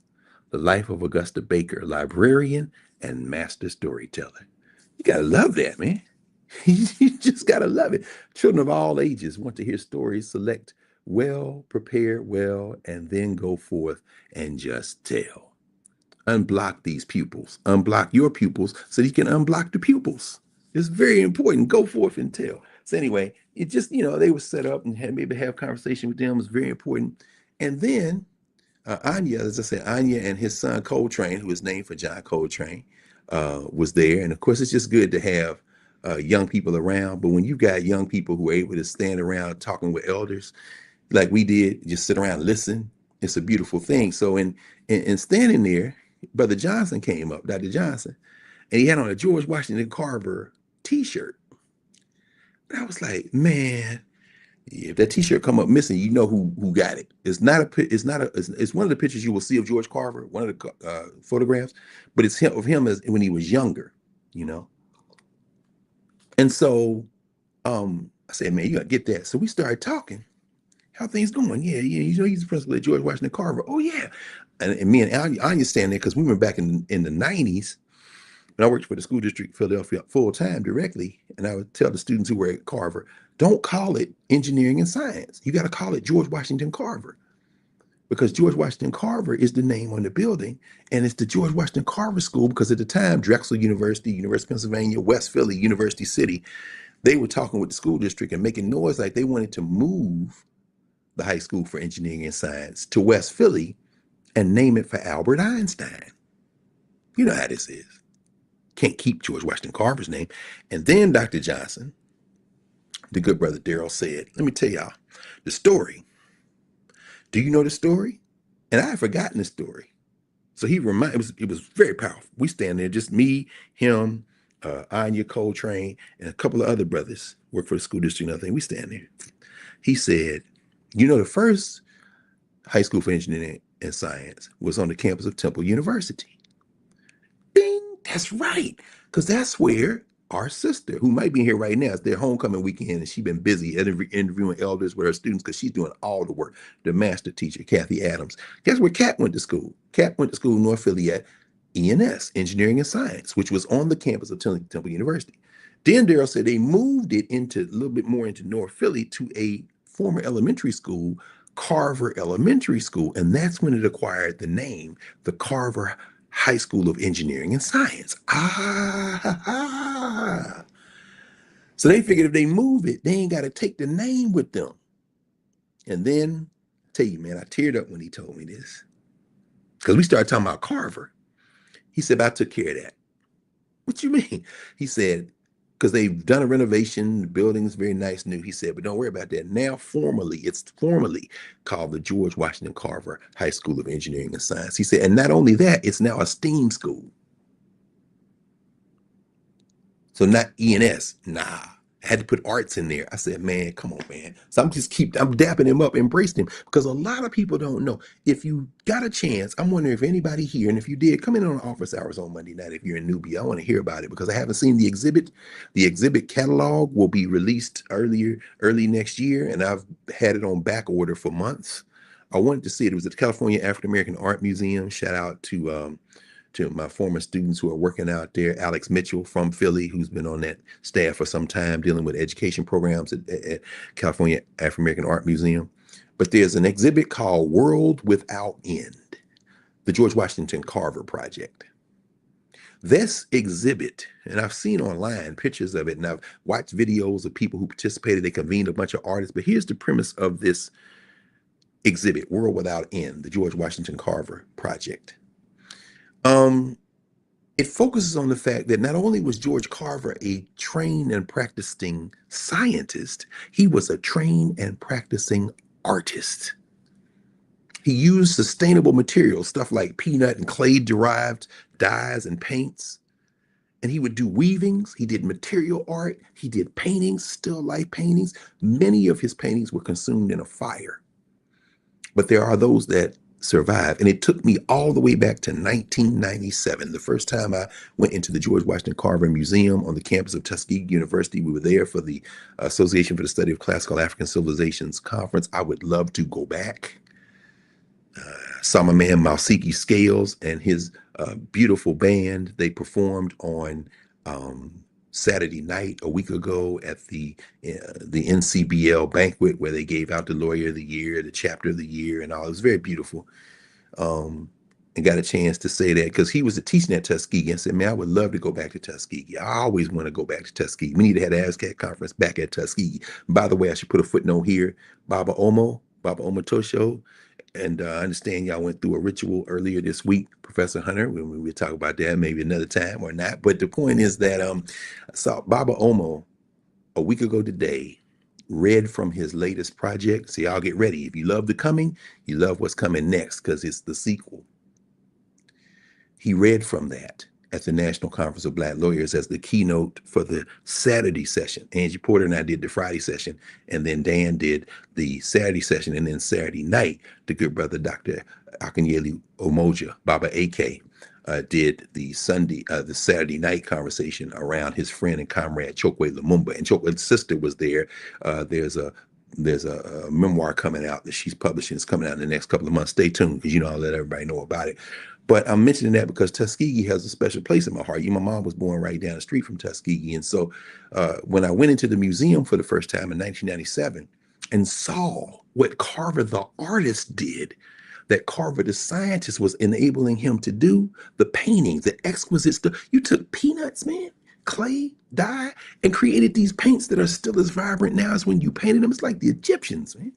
The Life of Augusta Baker, librarian and master storyteller. You gotta love that, man. You just gotta love it. Children of all ages want to hear stories. Select well, prepare well, and then go forth and just tell. Unblock these pupils. Unblock your pupils so you can unblock the pupils. It's very important. Go forth and tell. So anyway, it just, they were set up and had maybe have conversation with them. It was very important. And then Anya, as I said, Anya and his son Coltrane, who is named for John Coltrane, was there. And of course, it's just good to have young people around. But when you've got young people who are able to stand around talking with elders, like we did, just sit around and listen, it's a beautiful thing. So in standing there, Brother Johnson came up, Dr. Johnson, and he had on a George Washington Carver t-shirt. And I was like, man, if that t-shirt come up missing, you know who got it. It's one of the pictures you will see of George Carver, one of the photographs, but it's of him as when he was younger, And so I said, man, you gotta get that. So we started talking. How things going? Yeah, he's the principal at George Washington Carver. Oh yeah. And me and Anya standing there because we were back in the 90s. And I worked for the school district Philadelphia full time directly. And I would tell the students who were at Carver, don't call it engineering and science. You got to call it George Washington Carver, because George Washington Carver is the name on the building. And it's the George Washington Carver School because at the time, Drexel University, University of Pennsylvania, West Philly, University City, they were talking with the school district and making noise like they wanted to move the high school for engineering and science to West Philly and name it for Albert Einstein. You know how this is. Can't keep George Washington Carver's name. And then Dr. Johnson, the good brother Daryl, said, let me tell y'all the story. Do you know the story? And I had forgotten the story. So it was very powerful. We stand there, just me, him, Anya Coltrane, and a couple of other brothers work for the school district and other thing. We stand there. He said, the first high school for engineering and science was on the campus of Temple University. Ding, that's right. Because that's where our sister, who might be here right now, it's their homecoming weekend, and she's been busy interviewing elders with her students because she's doing all the work. The master teacher, Kathy Adams. Guess where Kat went to school? Kat went to school in North Philly at ENS, Engineering and Science, which was on the campus of Temple University. Then Daryl said they moved it a little bit more into North Philly to a former elementary school, Carver Elementary School. And that's when it acquired the name, the Carver High School of Engineering and Science. So they figured if they move it, they ain't got to take the name with them. And then, I tell you, man, I teared up when he told me this. Because we started talking about Carver. He said, I took care of that. What you mean? He said, because they've done a renovation, the building's very nice, new. He said, but don't worry about that. Now, it's formally called the George Washington Carver High School of Engineering and Science. He said, and not only that, it's now a STEAM school. So not ENS, nah. I had to put arts in there. I said, man, come on, man. So I'm dapping him up, embracing him, because a lot of people don't know. If you got a chance, I'm wondering if anybody here, and if you did, come in on office hours on Monday night if you're in Newbie. I want to hear about it because I haven't seen the exhibit. The exhibit catalog will be released early next year, and I've had it on back order for months. I wanted to see it. It was at the California African American Art Museum. Shout out to to my former students who are working out there, Alex Mitchell from Philly, who's been on that staff for some time dealing with education programs at California African American Art Museum. But there's an exhibit called World Without End, the George Washington Carver Project. This exhibit, and I've seen online pictures of it, and I've watched videos of people who participated. They convened a bunch of artists, but here's the premise of this exhibit, World Without End, the George Washington Carver Project. It focuses on the fact that not only was George Carver a trained and practicing scientist, he was a trained and practicing artist. He used sustainable materials, stuff like peanut and clay-derived dyes and paints. And he would do weavings. He did material art. He did paintings, still life paintings. Many of his paintings were consumed in a fire. But there are those that survive. And it took me all the way back to 1997, the first time I went into the George Washington Carver Museum on the campus of Tuskegee University. We were there for the Association for the Study of Classical African Civilizations conference. I would love to go back. Saw my man Malsiki Scales and his beautiful band. They performed on Saturday night a week ago at the NCBL banquet where they gave out the Lawyer of the Year, the Chapter of the Year, and all. It was very beautiful. And got a chance to say that because he was teaching at Tuskegee and said, man, I would love to go back to Tuskegee. I always want to go back to Tuskegee. We need to have the ASCAT conference back at Tuskegee. By the way, I should put a footnote here. Baba Omo Tosho. And I understand y'all went through a ritual earlier this week, Professor Hunter. We'll talk about that maybe another time or not. But the point is that I saw Baba Omo a week ago today, read from his latest project. So y'all get ready. If you love The Coming, you love what's coming next because it's the sequel. He read from that at the National Conference of Black Lawyers as the keynote for the Saturday session. Angie Porter and I did the Friday session, and then Dan did the Saturday session, and then Saturday night, the good brother Dr. Akanyeli Omoja, Baba AK, did the Saturday night conversation around his friend and comrade Chokwe Lumumba, and Chokwe's sister was there. There's a memoir coming out that she's publishing. It's coming out in the next couple of months. Stay tuned because I'll let everybody know about it. But I'm mentioning that because Tuskegee has a special place in my heart. My mom was born right down the street from Tuskegee. And so when I went into the museum for the first time in 1997 and saw what Carver the artist did, that Carver the scientist was enabling him to do, the paintings, the exquisite stuff. You took peanuts, man, clay, dye, and created these paints that are still as vibrant now as when you painted them. It's like the Egyptians, man.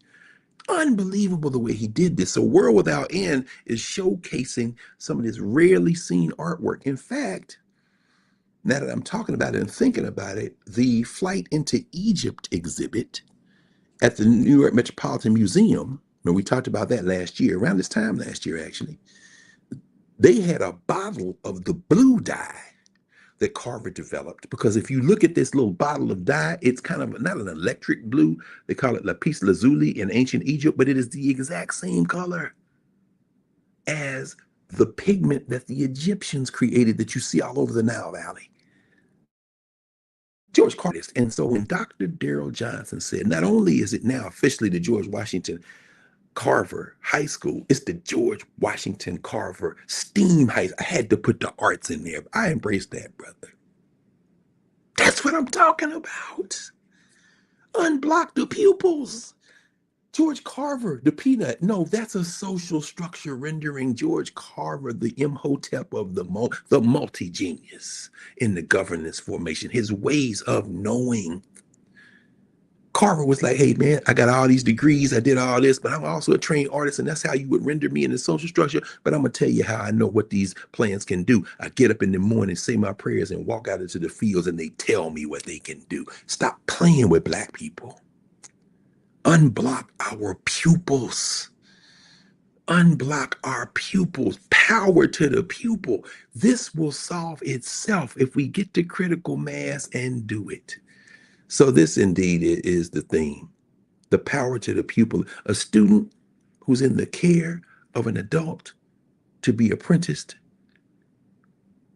Unbelievable the way he did this. So World Without End is showcasing some of this rarely seen artwork. In fact, now that I'm talking about it and thinking about it, the Flight into Egypt exhibit at the New York Metropolitan Museum, when we talked about that last year, around this time last year, actually, they had a bottle of the blue dye that Carver developed. Because if you look at this little bottle of dye, it's kind of not an electric blue. They call it lapis lazuli in ancient Egypt, but it is the exact same color as the pigment that the Egyptians created that you see all over the Nile Valley. George Carver. And so when Dr. Darrell Johnson said, not only is it now officially the George Washington Carver High School, it's the George Washington Carver STEAM High School. I had to put the arts in there. I embraced that, brother. That's what I'm talking about. Unblock the pupils. George Carver, the peanut. No, that's a social structure rendering George Carver the Imhotep of the multi-genius in the governance formation, his ways of knowing. Carver was like, hey, man, I got all these degrees. I did all this, but I'm also a trained artist, and that's how you would render me in the social structure. But I'm going to tell you how I know what these plans can do. I get up in the morning, say my prayers, and walk out into the fields, and they tell me what they can do. Stop playing with Black people. Unblock our pupils. Unblock our pupils. Power to the pupil. This will solve itself if we get to critical mass and do it. So this indeed is the theme, the power to the pupil, a student who's in the care of an adult to be apprenticed,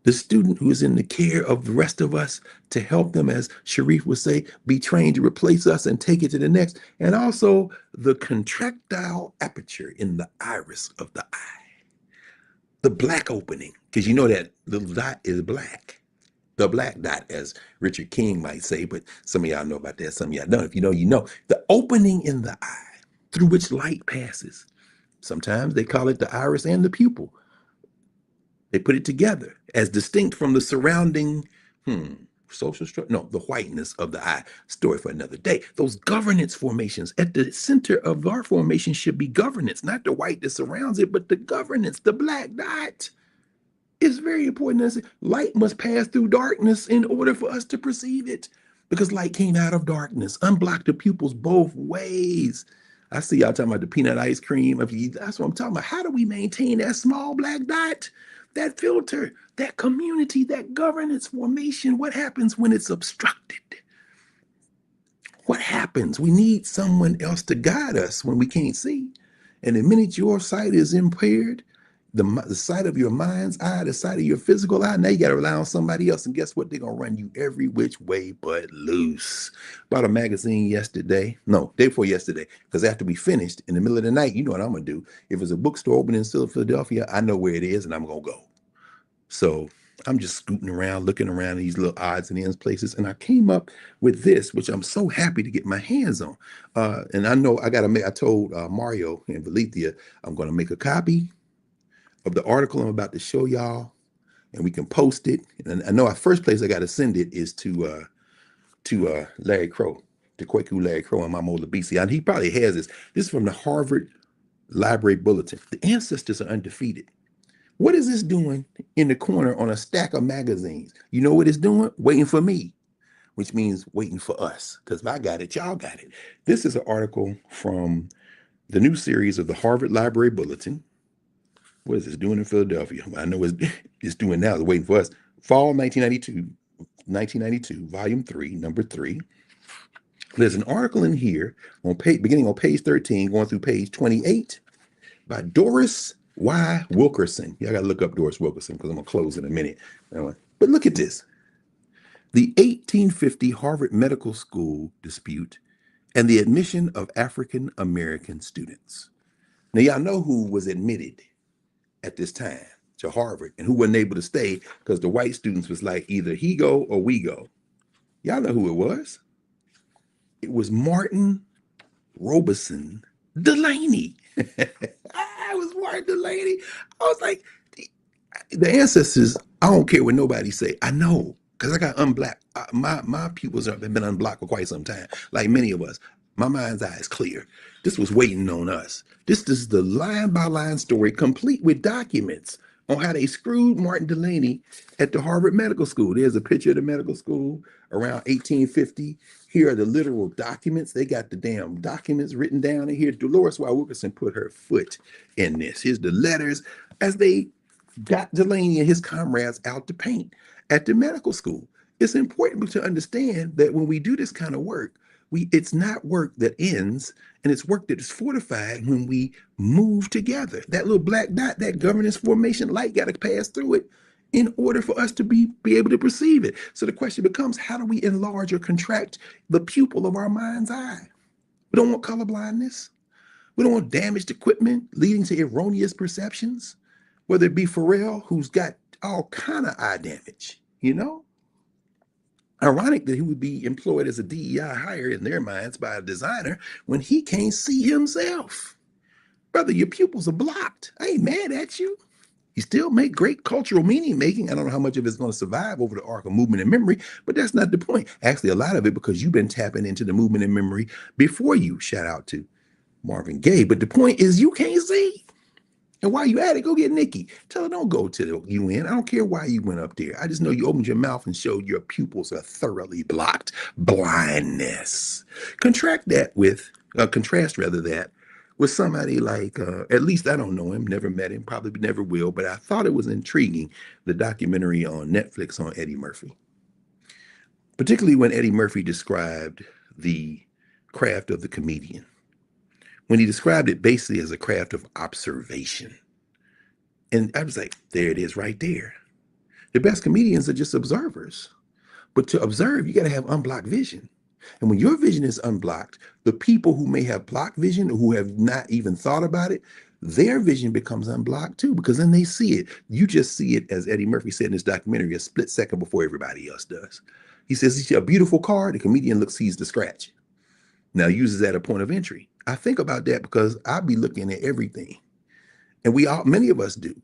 the student who is in the care of the rest of us to help them, as Sharif would say, be trained to replace us and take it to the next, and also the contractile aperture in the iris of the eye. the black opening, because you know that little dot is black. The black dot, as Richard King might say, but some of y'all know about that, some of y'all don't. If you know, you know. The opening in the eye through which light passes. Sometimes they call it the iris and the pupil. They put it together as distinct from the surrounding social structure. No, the whiteness of the eye. Story for another day. Those governance formations at the center of our formation should be governance, not the white that surrounds it, but the governance, the black dot. It's very important. Light must pass through darkness in order for us to perceive it, because light came out of darkness. Unblock the pupils both ways. I see y'all talking about the peanut ice cream. That's what I'm talking about. How do we maintain that small black dot, that filter, that community, that governance formation? What happens when it's obstructed? What happens? We need someone else to guide us when we can't see. And the minute your sight is impaired, the sight of your mind's eye, the sight of your physical eye, now you got to rely on somebody else. And guess what? They're going to run you every which way but loose. Bought a magazine yesterday. No, day before yesterday. Because after we finished, in the middle of the night, you know what I'm going to do. If there's a bookstore open in Philadelphia, I know where it is and I'm going to go. So I'm just scooting around, looking around these little odds and ends places. And I came up with this, which I'm so happy to get my hands on. And I know I told Mario and Valethia, I'm going to make a copy of the article I'm about to show y'all, and we can post it. And I know our first place I got to send it is to Larry Crow, to Kwaku Larry Crow and Mama Olabisi. And he probably has this. This is from the Harvard Library Bulletin. The ancestors are undefeated. What is this doing in the corner on a stack of magazines? You know what it's doing? Waiting for me, which means waiting for us. Because if I got it, y'all got it. This is an article from the new series of the Harvard Library Bulletin. What is this doing in Philadelphia? I know it's doing now. It's waiting for us. Fall 1992, volume 3, number 3. There's an article in here beginning on page 13, going through page 28, by Doris Y. Wilkerson. Y'all got to look up Doris Wilkerson because I'm going to close in a minute. But look at this. The 1850 Harvard Medical School dispute and the admission of African American students. Now, y'all know who was admitted at this time to Harvard and who wasn't able to stay because the white students was like, either he go or we go. Y'all know who it was. It was Martin Robeson Delany. I was Martin Delany. I was like, the ancestors, I don't care what nobody say. I know, because I got unblocked. My pupils have been unblocked for quite some time, like many of us. My mind's eye is clear. This was waiting on us. This is the line-by-line story, complete with documents on how they screwed Martin Delany at the Harvard Medical School. There's a picture of the medical school around 1850. Here are the literal documents. They got the damn documents written down in here. Dolores Y. Wilkerson put her foot in this. Here's the letters as they got Delany and his comrades out to paint at the medical school. It's important to understand that when we do this kind of work, it's not work that ends, and it's work that is fortified when we move together. That little black dot, that governance formation light got to pass through it in order for us to be able to perceive it. So the question becomes, how do we enlarge or contract the pupil of our mind's eye? We don't want color blindness. We don't want damaged equipment leading to erroneous perceptions, whether it be Pharrell, who's got all kind of eye damage, you know? Ironic that he would be employed as a DEI hire in their minds by a designer when he can't see himself. Brother, your pupils are blocked. I ain't mad at you. You still make great cultural meaning making. I don't know how much of it's going to survive over the arc of movement and memory, but that's not the point. Actually, a lot of it because you've been tapping into the movement and memory before you. Shout out to Marvin Gaye. But the point is you can't see. And while you at it, go get Nikki. Tell her don't go to the UN. I don't care why you went up there. I just know you opened your mouth and showed your pupils are thoroughly blocked. Blindness. Contrast that with somebody like, at least I don't know him, never met him, probably never will, but I thought it was intriguing, the documentary on Netflix on Eddie Murphy. Particularly when Eddie Murphy described the craft of the comedian. When he described it basically as a craft of observation. And I was like, there it is right there. The best comedians are just observers. But to observe, you got to have unblocked vision. And when your vision is unblocked, the people who may have blocked vision or who have not even thought about it, their vision becomes unblocked too, because then they see it. You just see it, as Eddie Murphy said in his documentary, a split second before everybody else does. He says, "It's a beautiful car." The comedian sees the scratch. Now uses that a point of entry. I think about that because I be looking at everything, and many of us do.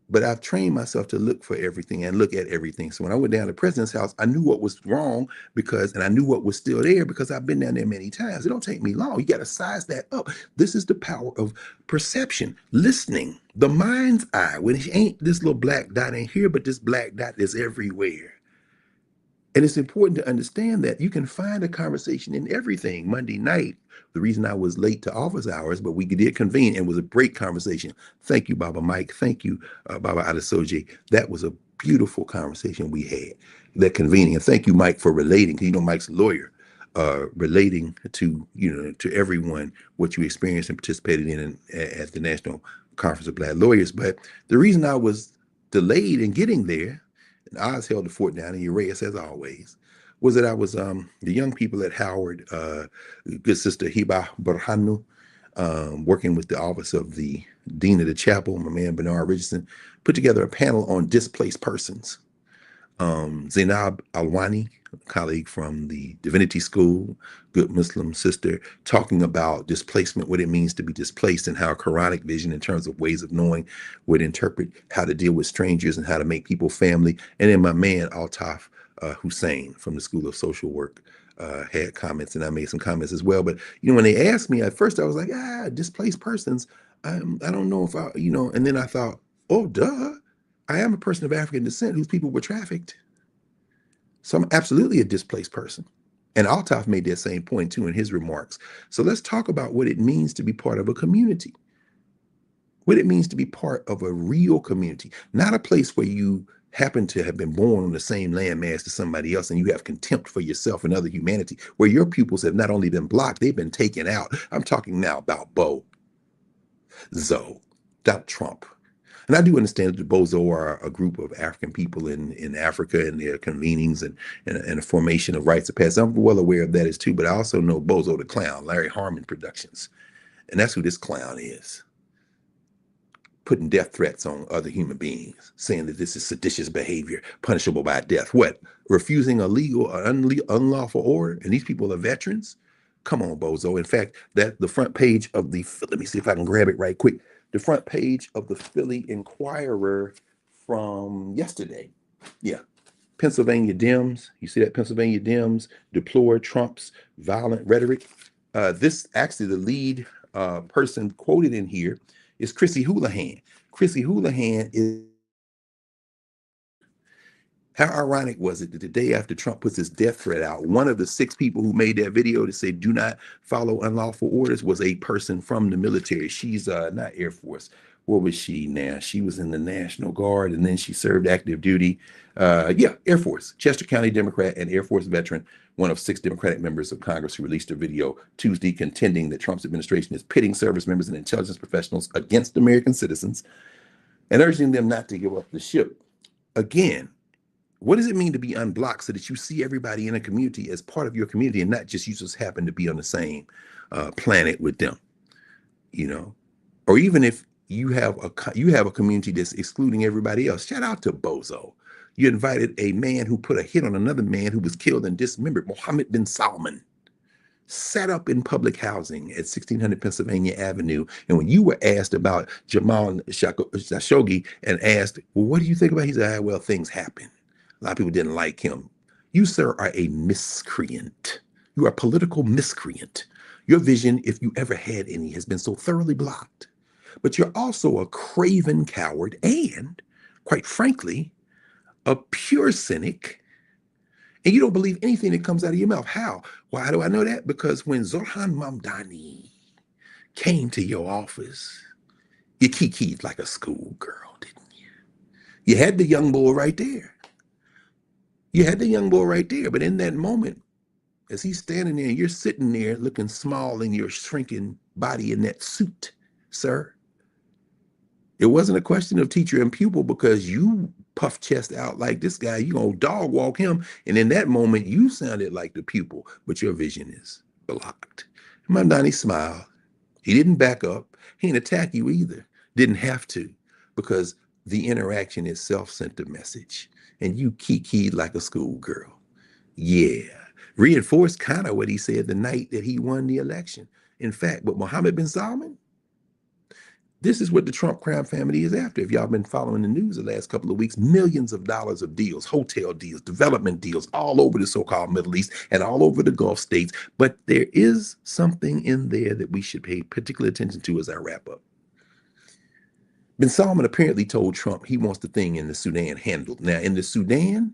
But I've trained myself to look for everything and look at everything. So when I went down to the president's house, I knew what was wrong and I knew what was still there because I've been down there many times. It don't take me long. You got to size that up. This is the power of perception, listening, the mind's eye. When it ain't this little black dot in here, but this black dot is everywhere. And it's important to understand that you can find a conversation in everything. Monday night, the reason I was late to office hours, but we did convene and it was a great conversation. Thank you, Baba Mike. Thank you, Baba Adesoji. That was a beautiful conversation we had, that convening. And thank you, Mike, for relating. Mike's a lawyer, relating to, to everyone what you experienced and participated in at the National Conference of Black Lawyers. But the reason I was delayed in getting there, and Oz held the fort down, and Urias as always, was that I was the young people at Howard, good sister Hiba Burhanu, working with the office of the Dean of the Chapel, my man Bernard Richardson, put together a panel on displaced persons. Zainab Alwani, a colleague from the Divinity School, good Muslim sister, talking about displacement, what it means to be displaced, and how Quranic vision in terms of ways of knowing would interpret how to deal with strangers and how to make people family. And then my man Altaf Hussein from the School of Social Work had comments, and I made some comments as well. But when they asked me at first, I was like, displaced persons. I don't know if and then I thought, oh, duh. I am a person of African descent whose people were trafficked. So I'm absolutely a displaced person. And Altaf made that same point too in his remarks. So let's talk about what it means to be part of a community. What it means to be part of a real community, not a place where you happen to have been born on the same landmass as somebody else and you have contempt for yourself and other humanity, where your pupils have not only been blocked, they've been taken out. I'm talking now about Bo, Zoe, Donald Trump. And I do understand that the Bozo are a group of African people in Africa and their convenings and a formation of rites of passage. I'm well aware of that as too, but I also know Bozo the Clown, Larry Harmon Productions. And that's who this clown is. Putting death threats on other human beings, saying that this is seditious behavior, punishable by death. What? Refusing a legal or unlawful order? And these people are veterans? Come on, Bozo. In fact, the front page of let me see if I can grab it right quick. The front page of the Philly Inquirer from yesterday. Yeah. Pennsylvania Dems. You see that? Pennsylvania Dems deplore Trump's violent rhetoric. This actually, the lead person quoted in here is Chrissy Houlihan. Chrissy Houlihan is. How ironic was it that the day after Trump puts his death threat out, one of the 6 people who made that video to say do not follow unlawful orders was a person from the military. She's not Air Force. What was she now? She was in the National Guard and then she served active duty. Air Force, Chester County Democrat and Air Force veteran, one of 6 Democratic members of Congress who released a video Tuesday contending that Trump's administration is pitting service members and intelligence professionals against American citizens and urging them not to give up the ship. Again, what does it mean to be unblocked so that you see everybody in a community as part of your community and not just you just happen to be on the same planet with them, Or even if you have a community that's excluding everybody else. Shout out to Bozo. You invited a man who put a hit on another man who was killed and dismembered, Mohammed bin Salman, sat up in public housing at 1600 Pennsylvania Avenue. And when you were asked about Jamal Khashoggi and asked, well, what do you think about it? He said, well, things happen. A lot of people didn't like him. You, sir, are a miscreant. You are a political miscreant. Your vision, if you ever had any, has been so thoroughly blocked. But you're also a craven coward and, quite frankly, a pure cynic. And you don't believe anything that comes out of your mouth. How? Why do I know that? Because when Zohran Mamdani came to your office, you kikied like a schoolgirl, didn't you? You had the young boy right there. But in that moment, as he's standing there, you're sitting there looking small in your shrinking body in that suit, sir. It wasn't a question of teacher and pupil because you puff chest out like this guy, you gonna dog walk him. And in that moment, you sounded like the pupil, but your vision is blocked. Mamdani smiled. He didn't back up. He didn't attack you either. Didn't have to, because the interaction itself sent the message. And you kikied like a schoolgirl. Yeah. Reinforced kind of what he said the night that he won the election. In fact, with Mohammed bin Salman, this is what the Trump crime family is after. If y'all been following the news the last couple of weeks, millions of dollars of deals, hotel deals, development deals, all over the so-called Middle East and all over the Gulf states. But there is something in there that we should pay particular attention to as I wrap up. Bin Salman apparently told Trump he wants the thing in the Sudan handled. Now, in the Sudan,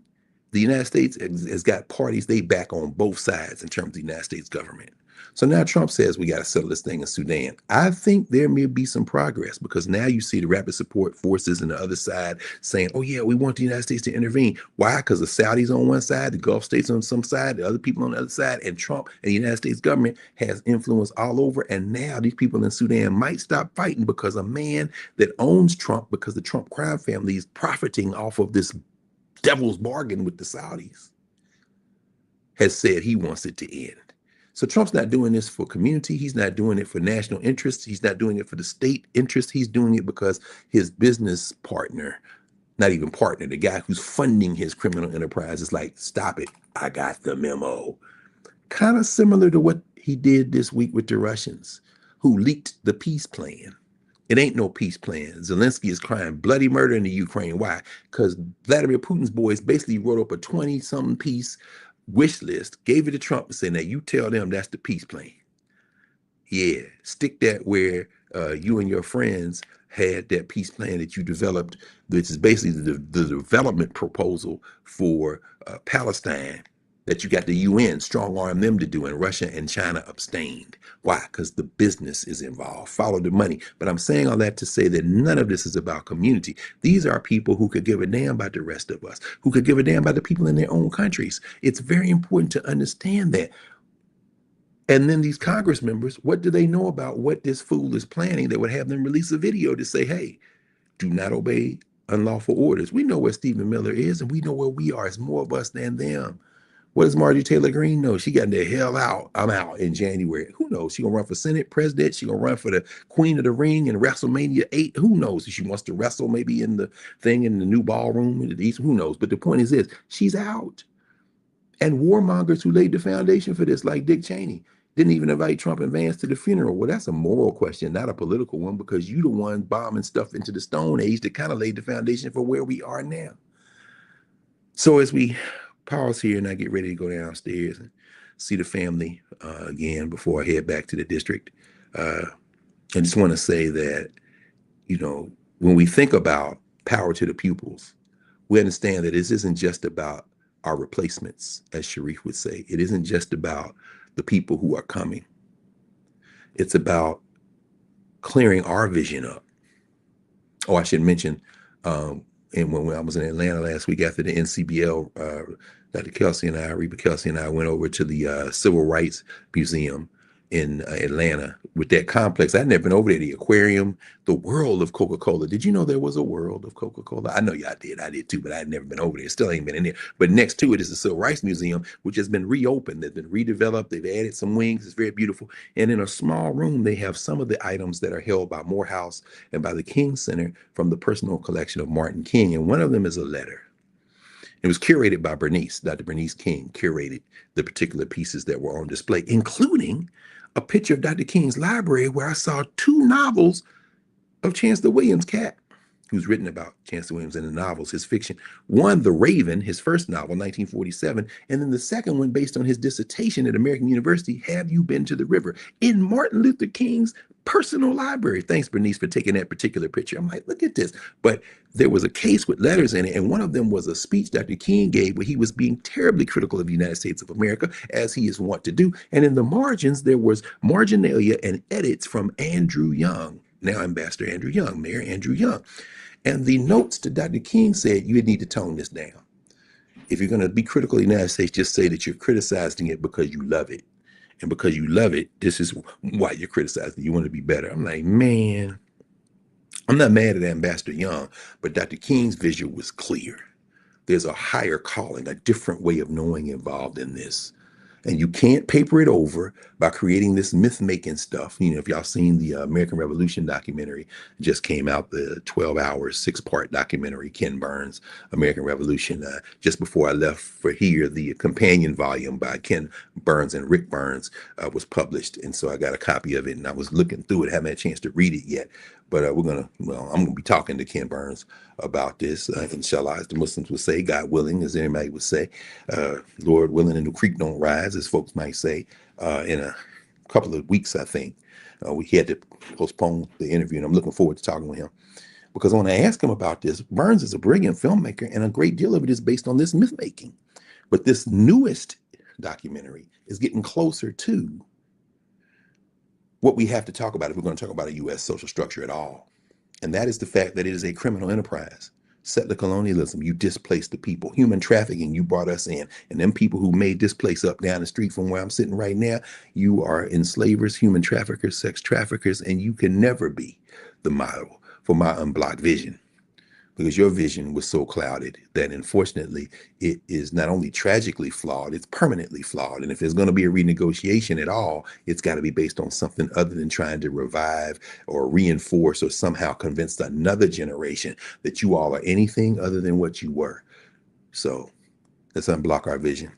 the United States has got parties they back on both sides in terms of the United States government. So now Trump says we got to settle this thing in Sudan. I think there may be some progress, because now you see the rapid support forces on the other side saying, oh yeah, we want the United States to intervene. Why? Because the Saudis on one side, the Gulf states on some side, the other people on the other side, and Trump and the United States government has influence all over. And now these people in Sudan might stop fighting because a man that owns Trump, because the Trump crime family is profiting off of this devil's bargain with the Saudis, has said he wants it to end. So Trump's not doing this for community. He's not doing it for national interests. He's not doing it for the state interest. He's doing it because his business partner, not even partner, the guy who's funding his criminal enterprise, is like, stop it. I got the memo. Kind of similar to what he did this week with the Russians, who leaked the peace plan. It ain't no peace plan. Zelensky is crying bloody murder in the Ukraine. Why? Because Vladimir Putin's boys basically wrote up a 20-something piece wish list, gave it to Trump and said, now you tell them that's the peace plan. Yeah, stick that where you and your friends had that peace plan that you developed, which is basically the development proposal for Palestine, that you got the UN strong arm them to do, and Russia and China abstained. Why? Because the business is involved. Follow the money. But I'm saying all that to say that none of this is about community. These are people who could give a damn about the rest of us, who could give a damn about the people in their own countries. It's very important to understand that. And then these Congress members, what do they know about what this fool is planning that would have them release a video to say, hey, do not obey unlawful orders? We know where Stephen Miller is, and we know where we are. It's more of us than them. What does Marjorie Taylor Greene know? She got the hell out. I'm out in January. Who knows? She gonna run for Senate president. She gonna run for the Queen of the Ring in WrestleMania 8. Who knows? If she wants to wrestle maybe in the thing in the new ballroom in the East. Who knows? But the point is this: she's out. And warmongers who laid the foundation for this, like Dick Cheney, didn't even invite Trump and Vance to the funeral. Well, that's a moral question, not a political one, because you the one bombing stuff into the Stone Age that kind of laid the foundation for where we are now. So as we pause here and I get ready to go downstairs and see the family again before I head back to the district, I just want to say that, you know, when we think about power to the pupils, we understand that this isn't just about our replacements, as Sharif would say. It isn't just about the people who are coming. It's about clearing our vision up. Oh, I should mention, and when I was in Atlanta last week after the NCBL, Dr. Kelsey and I, Reba Kelsey and I, went over to the Civil Rights Museum in Atlanta with that complex. I'd never been over there, the aquarium, the world of Coca-Cola. Did you know there was a world of Coca-Cola? I know y'all did. I did too, but I'd never been over there. Still ain't been in there. But next to it is the Civil Rights Museum, which has been reopened. They've been redeveloped. They've added some wings. It's very beautiful. And in a small room, they have some of the items that are held by Morehouse and by the King Center from the personal collection of Martin King. And one of them is a letter. It was curated by Bernice. Dr. Bernice King curated the particular pieces that were on display, including a picture of Dr. King's library where I saw 2 novels of Chancellor Williams' cat, who's written about Chancellor Williams in the novels, his fiction. One, The Raven, his first novel, 1947, and then the second one based on his dissertation at American University, Have You Been to the River, in Martin Luther King's personal library. Thanks, Bernice, for taking that particular picture. I'm like, look at this. But there was a case with letters in it, and one of them was a speech Dr. King gave where he was being terribly critical of the United States of America, as he is wont to do. And in the margins, there was marginalia and edits from Andrew Young, now Ambassador Andrew Young, Mayor Andrew Young. And the notes to Dr. King said, you need to tone this down. If you're going to be critical of the United States, just say that you're criticizing it because you love it. And because you love it, this is why you're criticizing. You want to be better. I'm like, man, I'm not mad at Ambassador Young, but Dr. King's vision was clear. There's a higher calling, a different way of knowing involved in this. And you can't paper it over by creating this myth-making stuff. You know, if y'all seen the American Revolution documentary, it just came out, the 12-hour, 6-part documentary, Ken Burns, American Revolution. Just before I left for here, the companion volume by Ken Burns and Rick Burns was published. And so I got a copy of it, and I was looking through it, haven't had a chance to read it yet. But I'm going to be talking to Ken Burns about this, inshallah, as the Muslims would say, God willing, as anybody would say, Lord willing, and the creek don't rise, as folks might say, in a couple of weeks, I think. We had to postpone the interview, and I'm looking forward to talking with him, because when I ask him about this, Burns is a brilliant filmmaker, and a great deal of it is based on this myth making. But this newest documentary is getting closer to what we have to talk about if we're going to talk about a U.S. social structure at all. And that is the fact that it is a criminal enterprise. Settler colonialism, you displaced the people. Human trafficking, you brought us in. And them people who made this place up down the street from where I'm sitting right now, you are enslavers, human traffickers, sex traffickers, and you can never be the model for my unblocked vision. Because your vision was so clouded that, unfortunately, it is not only tragically flawed, it's permanently flawed. And if there's going to be a renegotiation at all, it's got to be based on something other than trying to revive or reinforce or somehow convince another generation that you all are anything other than what you were. So let's unblock our vision.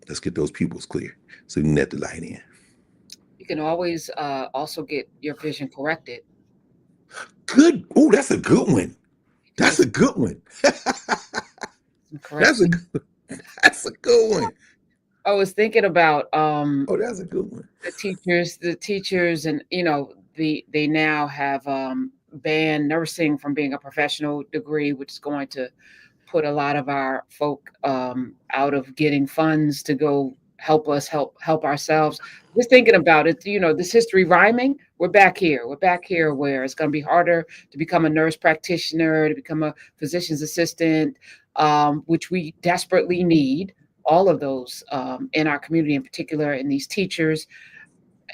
Let's get those pupils clear so we can let the light in. You can always also get your vision corrected. Good. Oh, that's a good one. That's a good one. That's a good one. I was thinking about that's a good one. The teachers, and they now have banned nursing from being a professional degree, which is going to put a lot of our folk out of getting funds to go help ourselves. Just thinking about it, this history rhyming, we're back here where it's going to be harder to become a nurse practitioner, to become a physician's assistant, which we desperately need, all of those in our community, in particular, and these teachers.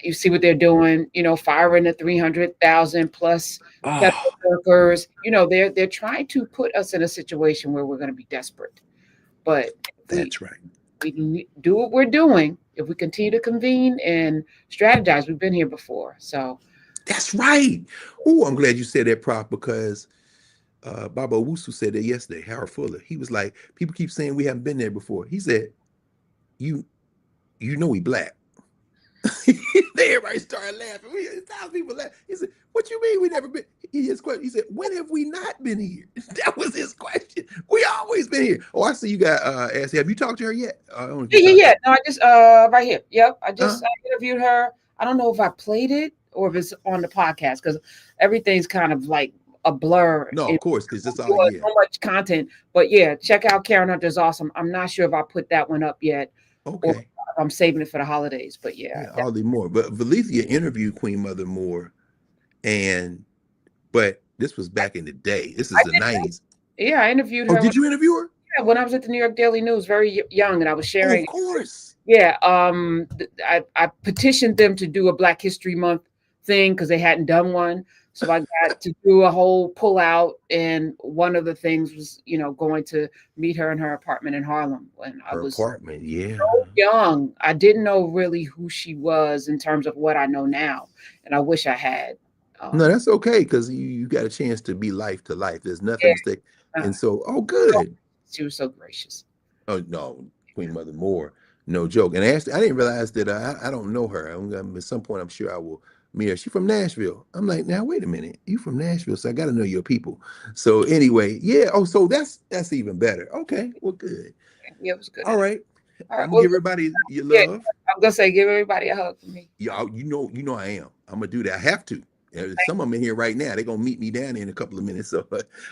You see what they're doing, firing the 300,000 plus federal workers. They're trying to put us in a situation where we're going to be desperate. But that's right. We can do what we're doing if we continue to convene and strategize. We've been here before, so that's right. Oh, I'm glad you said that, Prof, because Baba Owusu said that yesterday. Howard Fuller, he was like, people keep saying we haven't been there before. He said, you know we Black. Everybody started laughing. 1,000 people laughed. He said, what you mean we never been? His question, he said, when have we not been here? That was his question. We always been here. Oh, I see you got Ashley. Have you talked to her yet? Yeah. No, I just right here. Yep. I interviewed her. I don't know if I played it or if it's on the podcast, because everything's kind of like a blur. No, of course, because it's all so much content. But yeah, check out Karen Hunter's Awesome. I'm not sure if I put that one up yet. Okay. I'm saving it for the holidays, but yeah Hardly more. But Valencia interviewed Queen Mother Moore, but this was back in the day. This is the 90s. Yeah, I interviewed her. Oh, did you interview her? Yeah, when I was at the New York Daily News, very young, and I was sharing. Of course. Yeah, I petitioned them to do a Black History Month thing because they hadn't done one. So I got to do a whole pull out, and one of the things was, going to meet her in her apartment in Harlem when I was so young. I didn't know really who she was in terms of what I know now, and I wish I had. No, that's okay, because you got a chance to be life to life. There's nothing to stick, and so good. She was so gracious. Oh no, Queen Mother Moore, no joke. And Ashley, I didn't realize that I don't know her. At some point, I'm sure I will. Mia, she's from Nashville. I'm like, now wait a minute, you from Nashville, so I got to know your people. So anyway, yeah. Oh, so that's even better. Okay, well, good. Yeah, it was good. All right. I'm gonna give everybody your love. I'm gonna say, give everybody a hug for me. Yeah, you know I am. I'm gonna do that. I have to. Some of them in here right now. They're gonna meet me down in a couple of minutes. So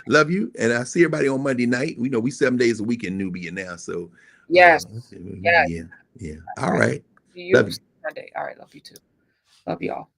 love you, and I see everybody on Monday night. We know we 7 days a week in Nubia now. So yes, yeah. All right. Love you. Monday. All right, love you too. Love y'all.